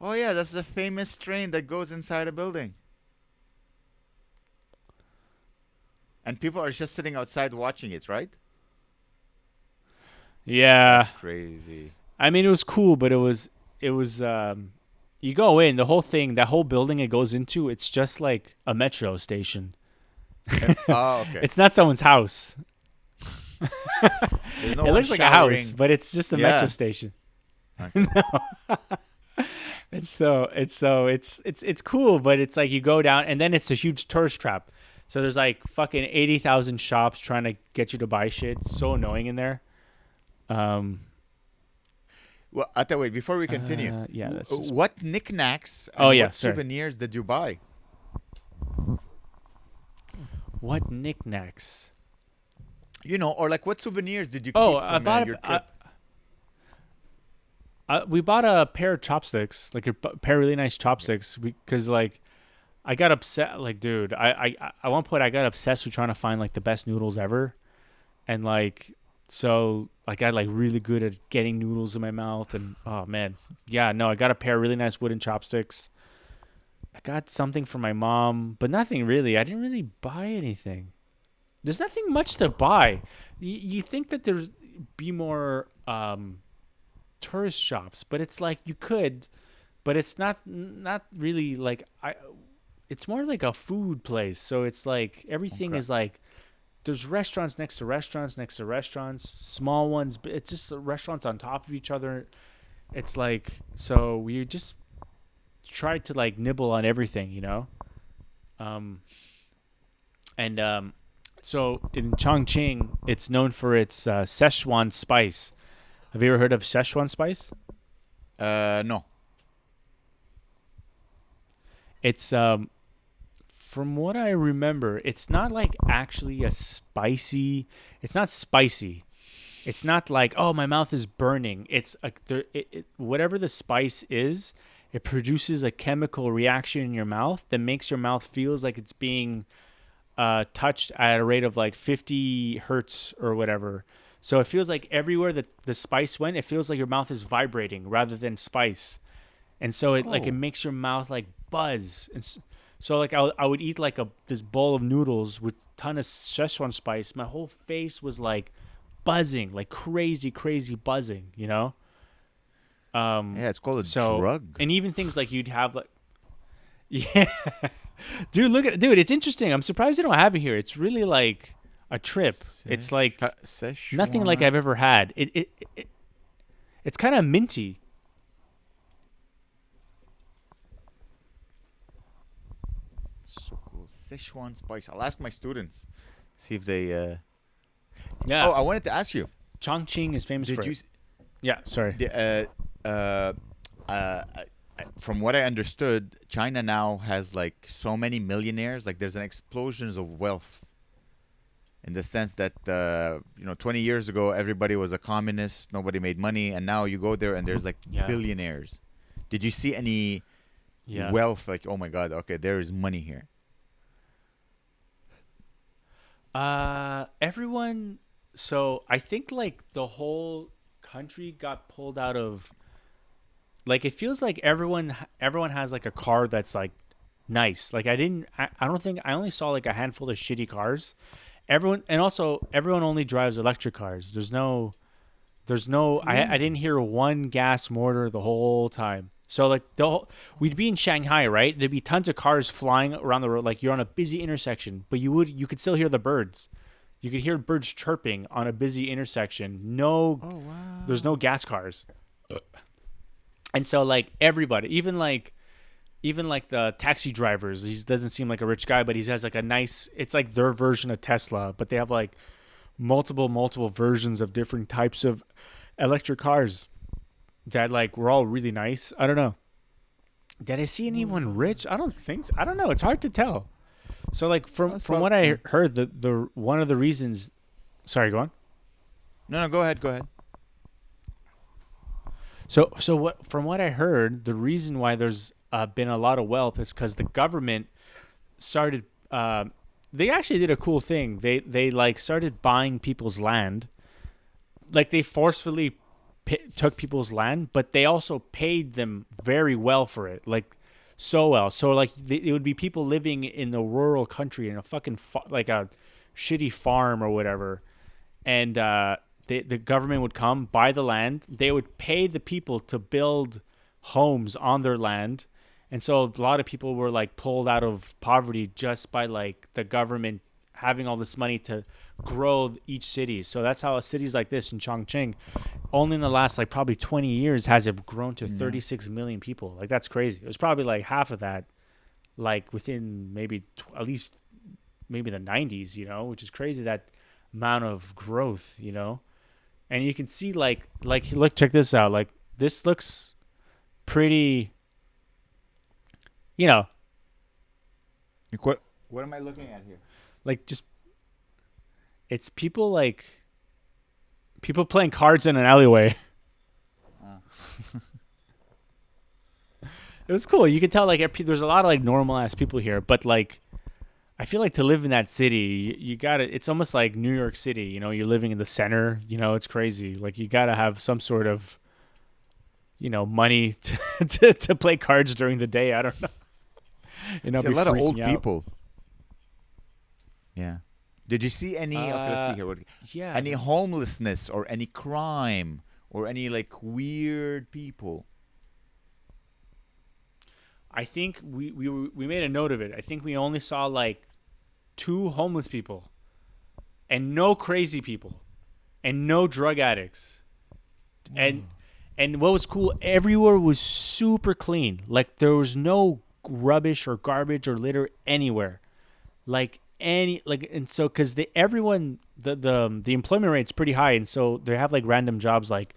Oh yeah, that's the famous train that goes inside a building. And people are just sitting outside watching it, right? Yeah. That's crazy. I mean, it was cool, but it was you go in, the whole thing, that whole building it goes into, it's just like a metro station. Oh, okay. It's not someone's house. There's no It one looks like a showering. house, but it's just a metro station. Okay. No. It's cool, but it's like you go down and then it's a huge tourist trap. So there's like fucking 80,000 shops trying to get you to buy shit. It's so annoying in there. Well, wait, before we continue, yeah, that's just... what knickknacks and what sorry. souvenirs did you buy? What knickknacks? You know, or like what souvenirs did you keep I from bought your trip? We bought a pair of chopsticks, like a pair of really nice chopsticks, because like I got upset. Like, dude, I at one point I got obsessed with trying to find like the best noodles ever, and like so like I got like really good at getting noodles in my mouth, and oh man, yeah, no, I got a pair of really nice wooden chopsticks. I got something for my mom, but nothing really. I didn't really buy anything. There's nothing much to buy. You think that there's be more tourist shops, but it's like you could, but it's not really like it's more like a food place. So it's like everything is like there's restaurants next to restaurants next to restaurants, small ones, but it's just restaurants on top of each other. It's like, so we just tried to like nibble on everything, you know. So in Chongqing, it's known for its Szechuan spice. Have you ever heard of Szechuan spice? No. It's from what I remember, it's not like actually a spicy. It's not spicy. It's not like, oh, my mouth is burning. It's whatever the spice is, it produces a chemical reaction in your mouth that makes your mouth feels like it's being touched at a rate of like 50 hertz or whatever. So it feels like everywhere that the spice went, it feels like your mouth is vibrating rather than spice. And so it like it makes your mouth like buzz. And so like I would eat like this bowl of noodles with a ton of Szechuan spice. My whole face was like buzzing, like crazy buzzing, you know? Yeah, it's called a drug. And even things like you'd have like, Yeah, dude. It's interesting. I'm surprised they don't have it here. It's really like a trip. It's like nothing like Szechuan. I've ever had. It's kind of minty. So cool. Szechuan spice. I'll ask my students. See if they. Yeah, Oh, I wanted to ask you. Chongqing is famous for Did you? it. Yeah, sorry. Uh, uh, from what I understood, China now has like so many millionaires. Like there's an explosion of wealth in the sense that 20 years ago everybody was a communist, nobody made money, and now you go there and there's like Yeah, billionaires. Did you see any yeah. wealth? Like, oh my God, okay, there is money here. Everyone. So I think like the whole country got pulled out of. Like it feels like everyone has like a car that's like nice. Like I don't think I only saw like a handful of shitty cars. Everyone only drives electric cars. There's no I Really? didn't hear one gas motor the whole time. So like we'd be in Shanghai, right? There'd be tons of cars flying around the road. Like you're on a busy intersection, but you could still hear the birds. You could hear birds chirping on a busy intersection. No, Oh there's no wow. gas cars. And so like everybody, even like the taxi drivers, he doesn't seem like a rich guy, but he has like a nice. It's like their version of Tesla, but they have like multiple versions of different types of electric cars that like were all really nice. I don't know. Did I see anyone rich? I don't think so. I don't know. It's hard to tell. So like That's from probably what I heard, the one of the reasons. Sorry, go on. no. Go ahead. Go ahead. So what from what I heard, the reason why there's been a lot of wealth is because the government started. They actually did a cool thing. They like started buying people's land. Like they forcefully took people's land, but they also paid them very well for it. Like so well. So like it would be people living in the rural country in a fucking like a shitty farm or whatever, and the government would come buy the land. They would pay the people to build homes on their land, and so a lot of people were like pulled out of poverty just by like the government having all this money to grow each city. So that's how cities like this in Chongqing, only in the last like probably 20 years has it grown to Yeah. 36 million people. Like that's crazy. It was probably like half of that, like within maybe at least maybe the 90s, which is crazy that amount of growth, and you can see like look, check this out. Like this looks pretty, you know, What am I looking at here? like just it's people playing cards in an alleyway. Ah. It was cool. You could tell like there's a lot of like normal ass people here, but like I feel like to live in that city, you gotta. It's almost like New York City. You're living in the center. It's crazy. Like you gotta have some sort of money to play cards during the day. I don't know. See a Be lot of old freaking out. people. Yeah. Did you see any? Okay, let's see Uh, here. yeah. Any homelessness or any crime or any like weird people? I think we made a note of it. I think we only saw like two homeless people, and no crazy people, and no drug addicts. And and what was cool, everywhere was super clean. Like there was no rubbish or garbage or litter anywhere. Like any like and so because everyone the employment rate's pretty high, and so they have like random jobs like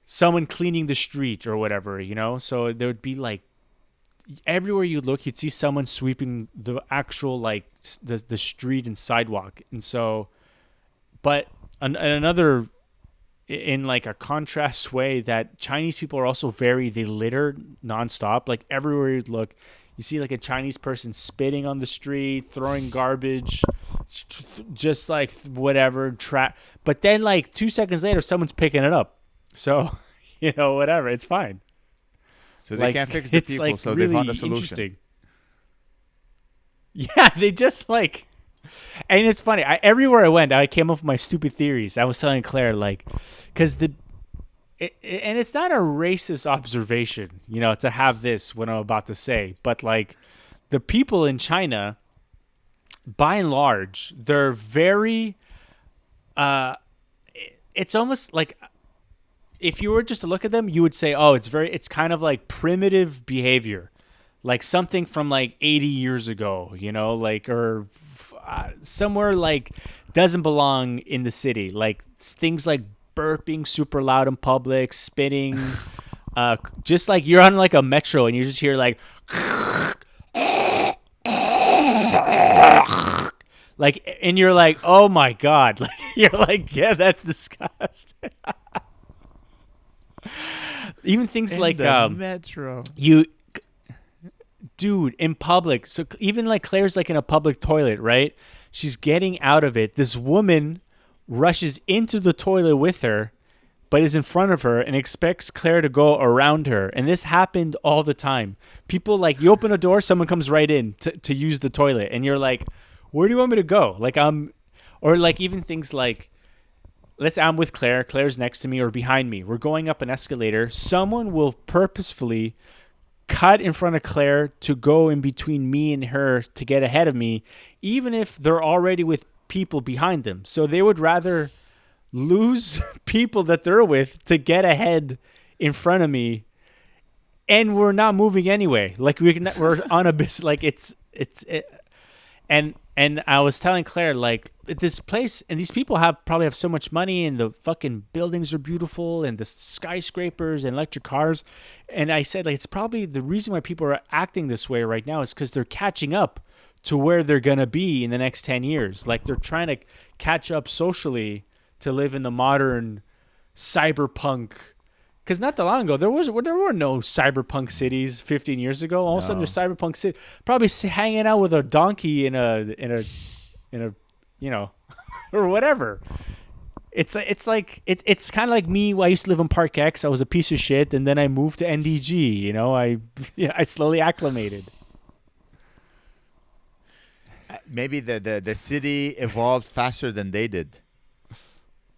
someone cleaning the street or whatever. So there would be like everywhere you look, you'd see someone sweeping the actual like the street and sidewalk. And so, but another in like a contrast way, that Chinese people are also they litter nonstop. Like everywhere you look, you see like a Chinese person spitting on the street, throwing garbage, just like whatever But then like 2 seconds later, someone's picking it up. So whatever, it's fine. So they Like can't fix the it's people, like so they really found a solution. interesting. Yeah, they just like, and it's funny. Everywhere I went, I came up with my stupid theories. I was telling Claire like, because and it's not a racist observation, to have this what I'm about to say, but like the people in China, by and large, they're very. It's almost like if you were just to look at them, you would say, "Oh, it's kind of like primitive behavior, like something from like 80 years ago, like or somewhere like doesn't belong in the city, like things like burping super loud in public, spitting, just like you're on like a metro and you just hear like." Like, and you're like, oh my God. Like, you're like, yeah, that's disgusting. Even things In like, the metro. Dude, in public. So even like Claire's like in a public toilet, right? She's getting out of it. This woman rushes into the toilet with her, but is in front of her and expects Claire to go around her. And this happened all the time. People like, you open a door, someone comes right in to use the toilet. And you're like, where do you want me to go? Like or like even things like, let's say I'm with Claire. Claire's next to me or behind me. We're going up an escalator. Someone will purposefully cut in front of Claire to go in between me and her to get ahead of me, even if they're already with people behind them. So they would rather lose people that they're with to get ahead in front of me, and we're not moving anyway. Like we're on a bus. Like and I was telling Claire, like, this place and these people probably have so much money, and the fucking buildings are beautiful, and the skyscrapers and electric cars. And I said, like, it's probably the reason why people are acting this way right now is because they're catching up to where they're gonna be in the next 10 years. Like, they're trying to catch up socially to live in the modern cyberpunk. Because not that long ago, there were no cyberpunk cities 15 years ago. All of a sudden, there's cyberpunk city, probably hanging out with a donkey in a or whatever. It's kind of like me. I used to live in Park X. I was a piece of shit, and then I moved to NDG. I slowly acclimated. Maybe the city evolved faster than they did.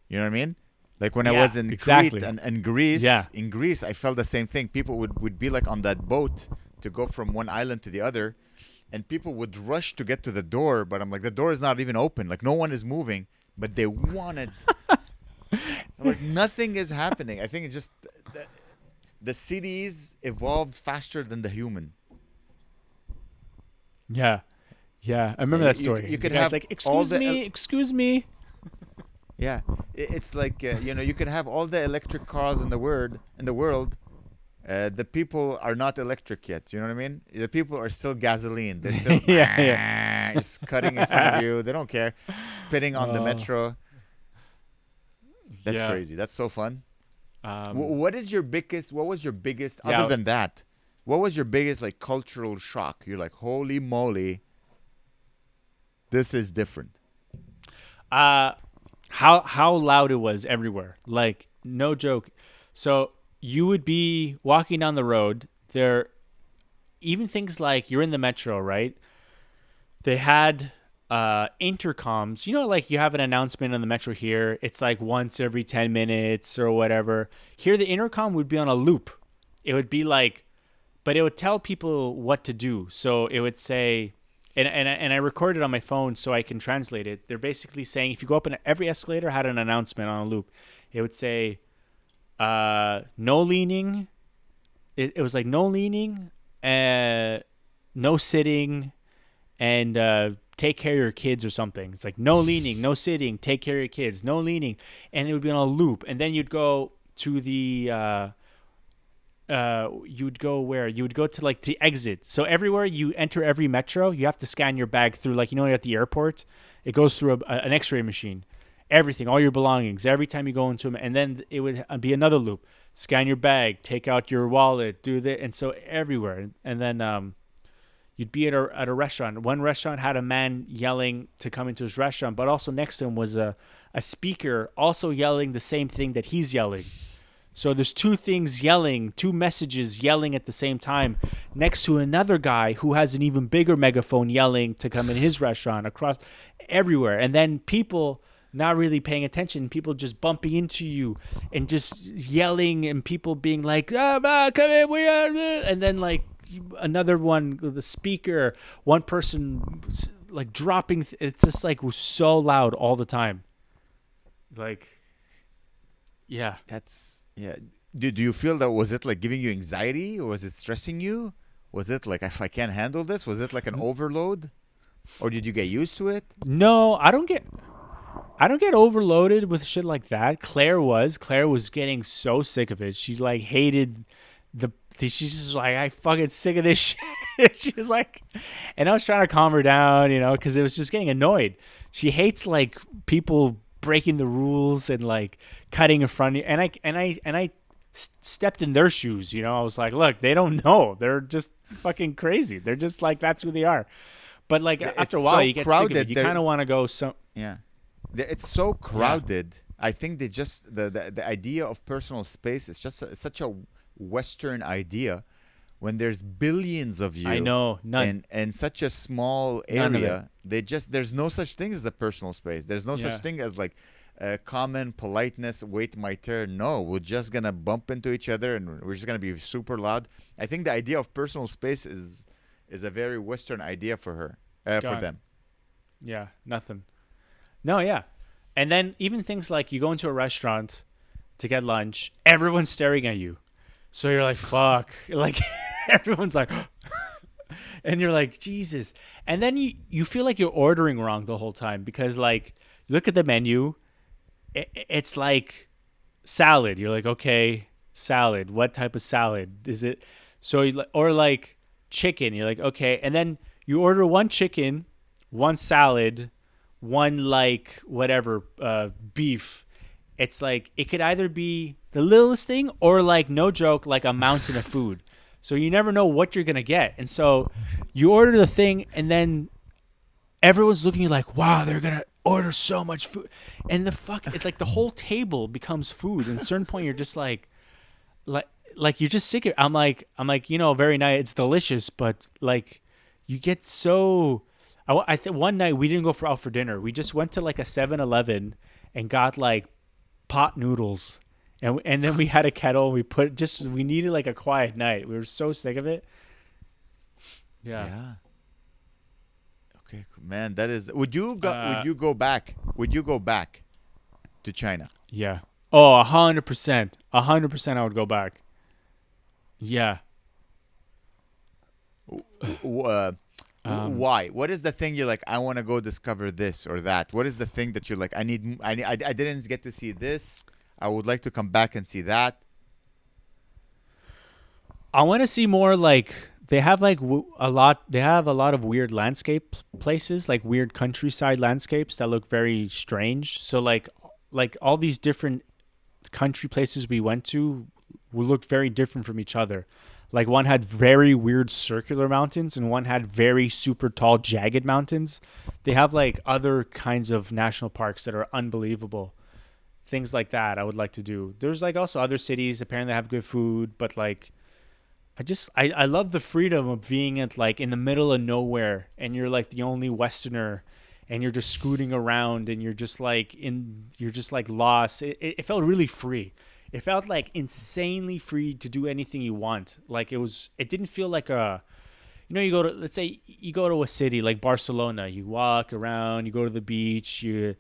You know what I mean? Like when I was in Crete and Greece, in Greece, I felt the same thing. People would be like on that boat to go from one island to the other, and people would rush to get to the door, but I'm like, the door is not even open. Like no one is moving, but they wanted. Like nothing is happening. I think it's just the cities evolved faster than the human. Yeah. I remember that story. You could have like, excuse me. Yeah, it's like you can have all the electric cars in the world. The people are not electric yet. You know what I mean? The people are still gasoline. They're still just cutting in front of you. They don't care. Spitting on the metro. That's crazy. That's so fun. What was your biggest? Other than that, what was your biggest like cultural shock? You're like, holy moly, this is different. How loud it was everywhere. Like, no joke. So you would be walking down the road. There, even things like you're in the metro, right? They had intercoms. Like you have an announcement on the metro here. It's like once every 10 minutes or whatever. Here, the intercom would be on a loop. It would be like, but it would tell people what to do. So it would say... And I recorded on my phone so I can translate it. They're basically saying if you go up in every escalator had an announcement on a loop. It would say, no leaning. It was like no leaning, no sitting, and take care of your kids or something. It's like no leaning, no sitting, take care of your kids, no leaning. And it would be on a loop. And then you'd go to the... you would go where? You would go to like the exit. So everywhere you enter every metro, you have to scan your bag through, like, at the airport, it goes through an x-ray machine. Everything, all your belongings, every time you go into them. And then it would be another loop. Scan your bag, take out your wallet, do that. And so everywhere. And then you'd be at a restaurant. One restaurant had a man yelling to come into his restaurant, but also next to him was a speaker also yelling the same thing that he's yelling. So there's two messages yelling at the same time next to another guy who has an even bigger megaphone yelling to come in his restaurant across everywhere. And then people not really paying attention, people just bumping into you and just yelling, and people being like, come in, we are, and then like another one, the speaker, one person like dropping. It's just like was so loud all the time. Like, yeah. That's yeah. Do you feel that was it like giving you anxiety, or was it stressing you? Was it like if I can't handle this? Was it like an overload, or did you get used to it? No, I don't get overloaded with shit like that. Claire was getting so sick of it. She like hated she's just like, I fucking sick of this shit. She was like, and I was trying to calm her down, because it was just getting annoyed. She hates like people breaking the rules and like cutting in front of you. And I stepped in their shoes. I was like, look, they don't know. They're just fucking crazy. They're just like, that's who they are. But like after a while, so you get sick of it. You kind of want to go. Yeah, it's so crowded. Yeah. I think they just the idea of personal space is just such a Western idea. When there's billions of you, I know, none, and such a small area, there's no such thing as a personal space. There's no such thing as like common politeness. Wait my turn. No, we're just gonna bump into each other and we're just gonna be super loud. I think the idea of personal space is a very Western idea for her, for them. Yeah, nothing. No, yeah, and then even things like you go into a restaurant to get lunch, everyone's staring at you, so you're like, fuck, like. Everyone's like, and you're like, Jesus. And then you feel like you're ordering wrong the whole time because, like, you look at the menu, it's like salad. You're like, okay, salad. What type of salad is it? So, or like chicken. You're like, okay. And then you order one chicken, one salad, one like whatever beef. It's like it could either be the littlest thing or like, no joke, like a mountain of food. So you never know what you're going to get. And so you order the thing and then everyone's looking at you like, wow, they're going to order so much food. And it's like the whole table becomes food. And at a certain point you're just like you're just sick of it. I'm like, very nice. It's delicious. But like you get so, I think one night we didn't go out for dinner. We just went to like a 7-Eleven and got like pot noodles. And then we had a kettle. We needed like a quiet night. We were so sick of it. Yeah. Okay, man, that is. Would you go back? Would you go back to China? Yeah. Oh, 100%. 100%. I would go back. Yeah. Why? What is the thing you're like? I want to go discover this or that. What is the thing that you're like? I didn't get to see this. I would like to come back and see that. I want to see more like they have like a lot. They have a lot of weird landscape places, like weird countryside landscapes that look very strange. So like all these different country places we went to looked very different from each other. Like one had very weird circular mountains and one had very super tall jagged mountains. They have like other kinds of national parks that are unbelievable. Things like that I would like to do. There's like also other cities apparently have good food, but like I love the freedom of being at like in the middle of nowhere and you're like the only Westerner and you're just scooting around and you're just like lost. It felt really free. It felt like insanely free to do anything you want. Like it didn't feel like let's say you go to a city like Barcelona, you walk around, you go to the beach, you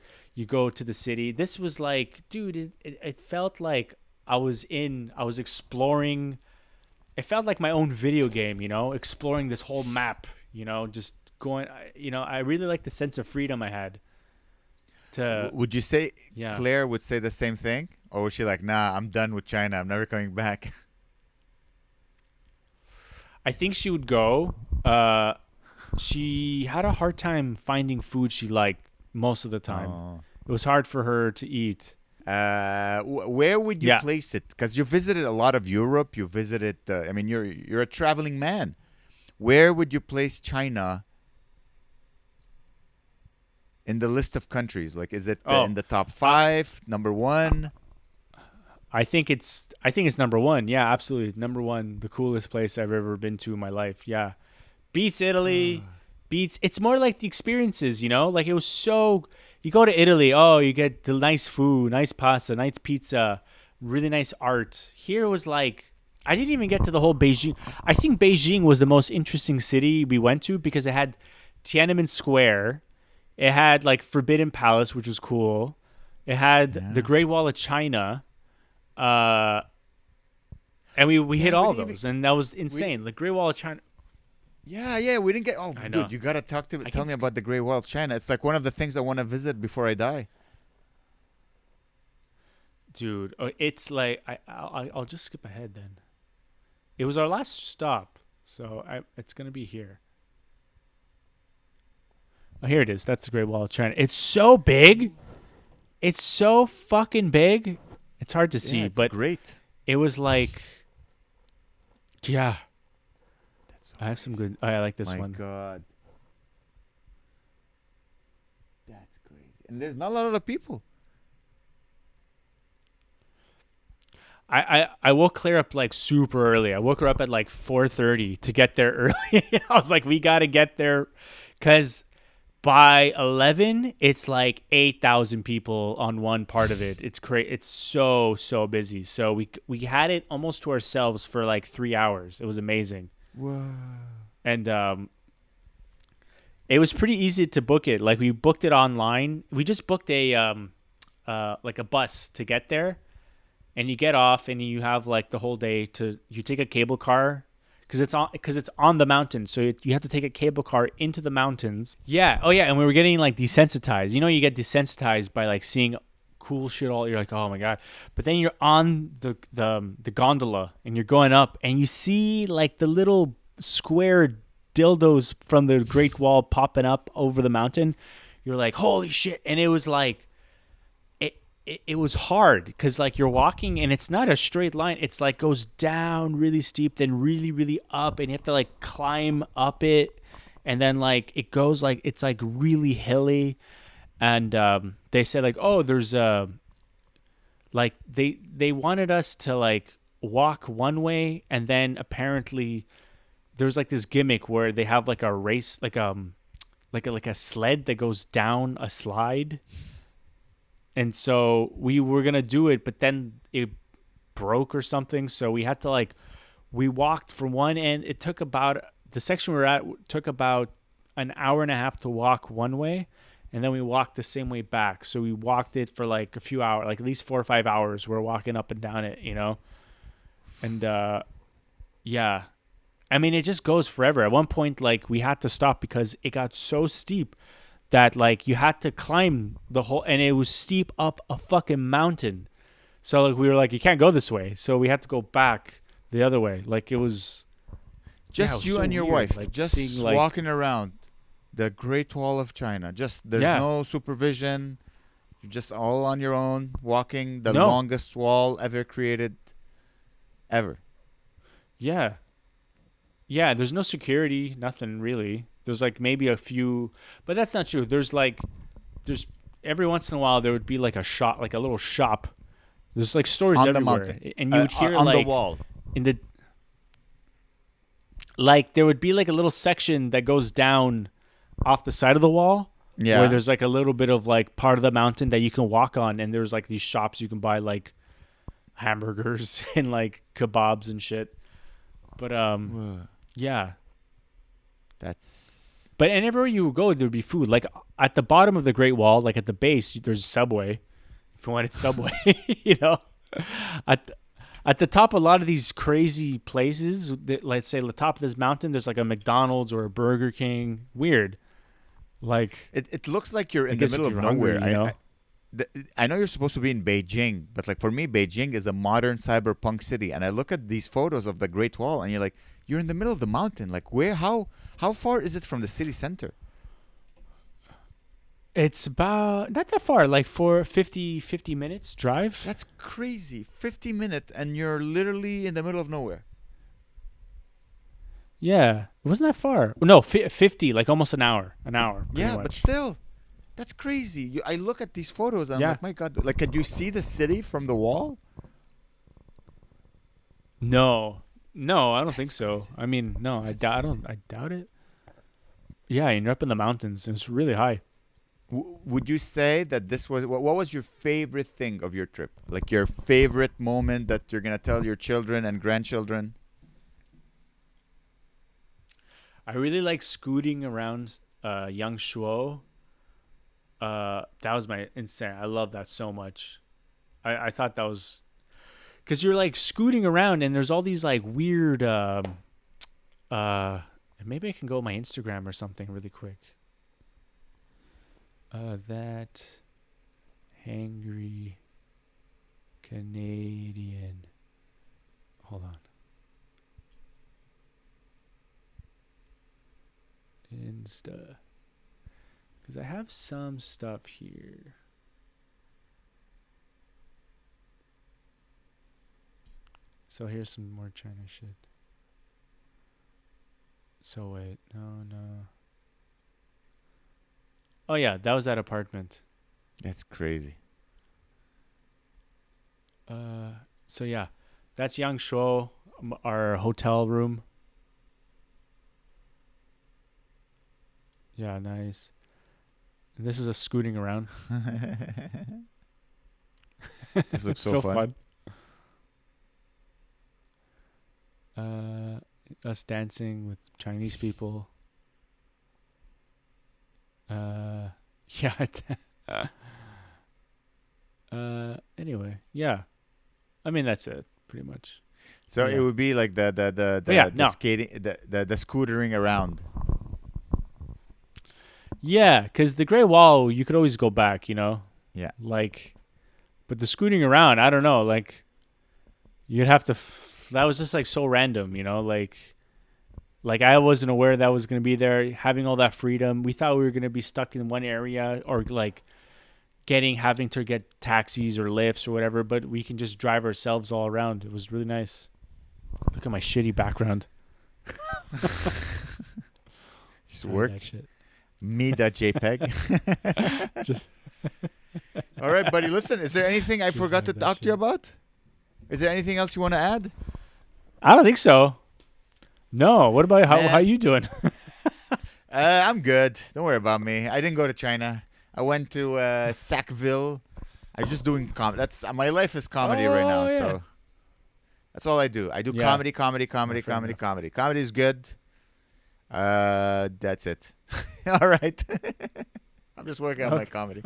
go to the city. This was like, dude, it felt like I was exploring. It felt like my own video game, exploring this whole map, just going, I really like the sense of freedom I had. Would you say Claire would say the same thing? Or was she like, nah, I'm done with China. I'm never coming back? I think she would go. She had a hard time finding food she liked most of the time. Oh. It was hard for her to eat. Where would you place it? Because you visited a lot of Europe. You visited. You're a traveling man. Where would you place China in the list of countries? Like, is it in the top 5, number 1? I think it's number 1. Yeah, absolutely, number 1. The coolest place I've ever been to in my life. Yeah, beats Italy, beats. It's more like the experiences, you know? Like it was so. You go to Italy, oh, you get the nice food, nice pasta, nice pizza, really nice art. Here it was like. I didn't even get to the whole Beijing. I think Beijing was the most interesting city we went to because it had Tiananmen Square. It had like Forbidden Palace, which was cool. It had the Great Wall of China. And we hit all those, and that was insane. The Great Wall of China. Yeah, we didn't get. Oh, I know. dude, you gotta tell me about the Great Wall of China. It's like one of the things I want to visit before I die. Dude, it's like I'll just skip ahead then. It was our last stop, so it's gonna be here. Oh, here it is. That's the Great Wall of China. It's so big. It's so fucking big. It's hard to see, it's but great. It was like, yeah. That's so I have some crazy. good. I like this My one. God, that's crazy. And there's not a lot of people. I woke Claire up like super early. I woke her up at like 4:30 to get there early. I was like, we got to get there because by 11, it's like 8,000 people on one part of it. It's crazy. It's so busy. So we had it almost to ourselves for like 3 hours. It was amazing. Whoa. And it was pretty easy to book it. Like we booked it online. We just booked a like a bus to get there. And you get off, and you have like the whole day you take a cable car because it's on the mountain, so you have to take a cable car into the mountains. Yeah, oh yeah, and we were getting like desensitized. You know, you get desensitized by like seeing cool shit all. You're like, oh my god, but then you're on the gondola and you're going up, and you see like the little square dildos from the Great Wall popping up over the mountain. You're like, holy shit, and it was like. It was hard because like you're walking and it's not a straight line. It's like goes down really steep, then really, really up, and you have to like climb up it, and then like it goes like it's like really hilly, and they said like, oh, there's like they wanted us to like walk one way, and then apparently there's like this gimmick where they have like a race like a sled that goes down a slide. And so we were going to do it, but then it broke or something. So we had to we walked from one end. It took the section we were at took about an hour and a half to walk one way. And then we walked the same way back. So we walked it for like a few hours, like at least 4 or 5 hours. We're walking up and down it, you know? And yeah, I mean, it just goes forever. At one point, like we had to stop because it got so steep. That like you had to climb the whole, and it was steep up a fucking mountain. So like we were like, you can't go this way. So we had to go back the other way. Like it was just you so and your weird. wife, like, just seeing, like, walking around the Great Wall of China. Just there's no supervision. You're just all on your own, walking the longest wall ever created, ever. Yeah. There's no security, nothing really. There's like maybe a few, but that's not true. There's every once in a while there would be like a shop, like a little shop. There's like stores on everywhere, the mountain. And you would hear on like the wall. in the like there would be like a little section that goes down off the side of the wall. Yeah. Where there's like a little bit of like part of the mountain that you can walk on, and there's like these shops you can buy like hamburgers and like kebabs and shit. But Whoa. yeah. But everywhere you go, there'd be food. Like at the bottom of the Great Wall, like at the base, there's Subway. If you wanted Subway, you know. At the top, of a lot of these crazy places, let's say the top of this mountain, there's like a McDonald's or a Burger King. Weird. Like it looks like you're in the middle of nowhere. I know you're supposed to be in Beijing, but like for me, Beijing is a modern cyberpunk city, and I look at these photos of the Great Wall, and you're like, you're in the middle of the mountain. Like where? How far is it from the city center? It's about not that far, like for 50 minutes drive. That's crazy. 50 minutes, and you're literally in the middle of nowhere. Yeah, it wasn't that far. No, 50, like almost an hour. Yeah, much. but still, that's crazy. I look at these photos, and I'm like, my God, like, can you see the city from the wall? No, I don't think so. Crazy. I mean, no, I doubt it. Yeah, and you're up in the mountains, and it's really high. Would you say that this was what was your favorite thing of your trip? Like your favorite moment that you're gonna tell your children and grandchildren? I really like scooting around Yangshuo. That was my insane. I love that so much. I thought that was because you're like scooting around and there's all these like weird. Maybe I can go on my Instagram or something really quick. That Hangry Canadian. Hold on. Insta. Because I have some stuff here. So here's some more China shit. So wait, no. Oh yeah, that was that apartment. That's crazy. So yeah, that's Yangshuo, our hotel room. Yeah, nice. And this is us scooting around. This looks so fun. Us dancing with Chinese people. Yeah. Anyway, yeah. I mean that's it, pretty much. So Yeah. it would be like the skating, the scootering around. Yeah, because the Great Wall, you could always go back, you know? Yeah. Like, but the scooting around, I don't know. Like, you'd have to. That was just like so random, you know? Like I wasn't aware that was going to be there. Having all that freedom, we thought we were going to be stuck in one area or like having to get taxis or lifts or whatever. But we can just drive ourselves all around. It was really nice. Look at my shitty background. Just work. That shit. Me.jpg. All right, buddy. Listen, is there anything I forgot to talk to you about? Is there anything else you want to add? I don't think so. No. What about how you doing? I'm good. Don't worry about me. I didn't go to China. I went to Sackville. I'm just doing comedy. That's my life is comedy right now. Yeah. So that's all I do. I do comedy. Comedy is good. That's it. All right. I'm just working on my comedy.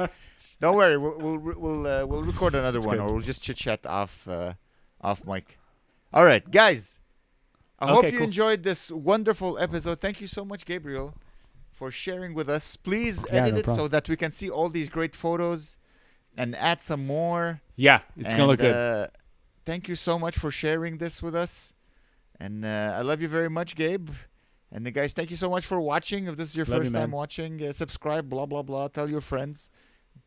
Don't worry. We'll record another one, or we'll just chit chat off mic. All right, guys. I hope you enjoyed this wonderful episode. Thank you so much, Gabriel, for sharing with us. Please edit it so that we can see all these great photos and add some more. Yeah, it's gonna look good. Thank you so much for sharing this with us, and I love you very much, Gabe. And guys, thank you so much for watching. If this is your first time watching, subscribe, blah, blah, blah. Tell your friends.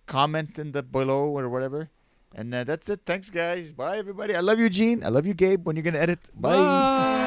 Comment in the below or whatever. And that's it. Thanks, guys. Bye, everybody. I love you, Gene. I love you, Gabe. When you're going to edit. Bye.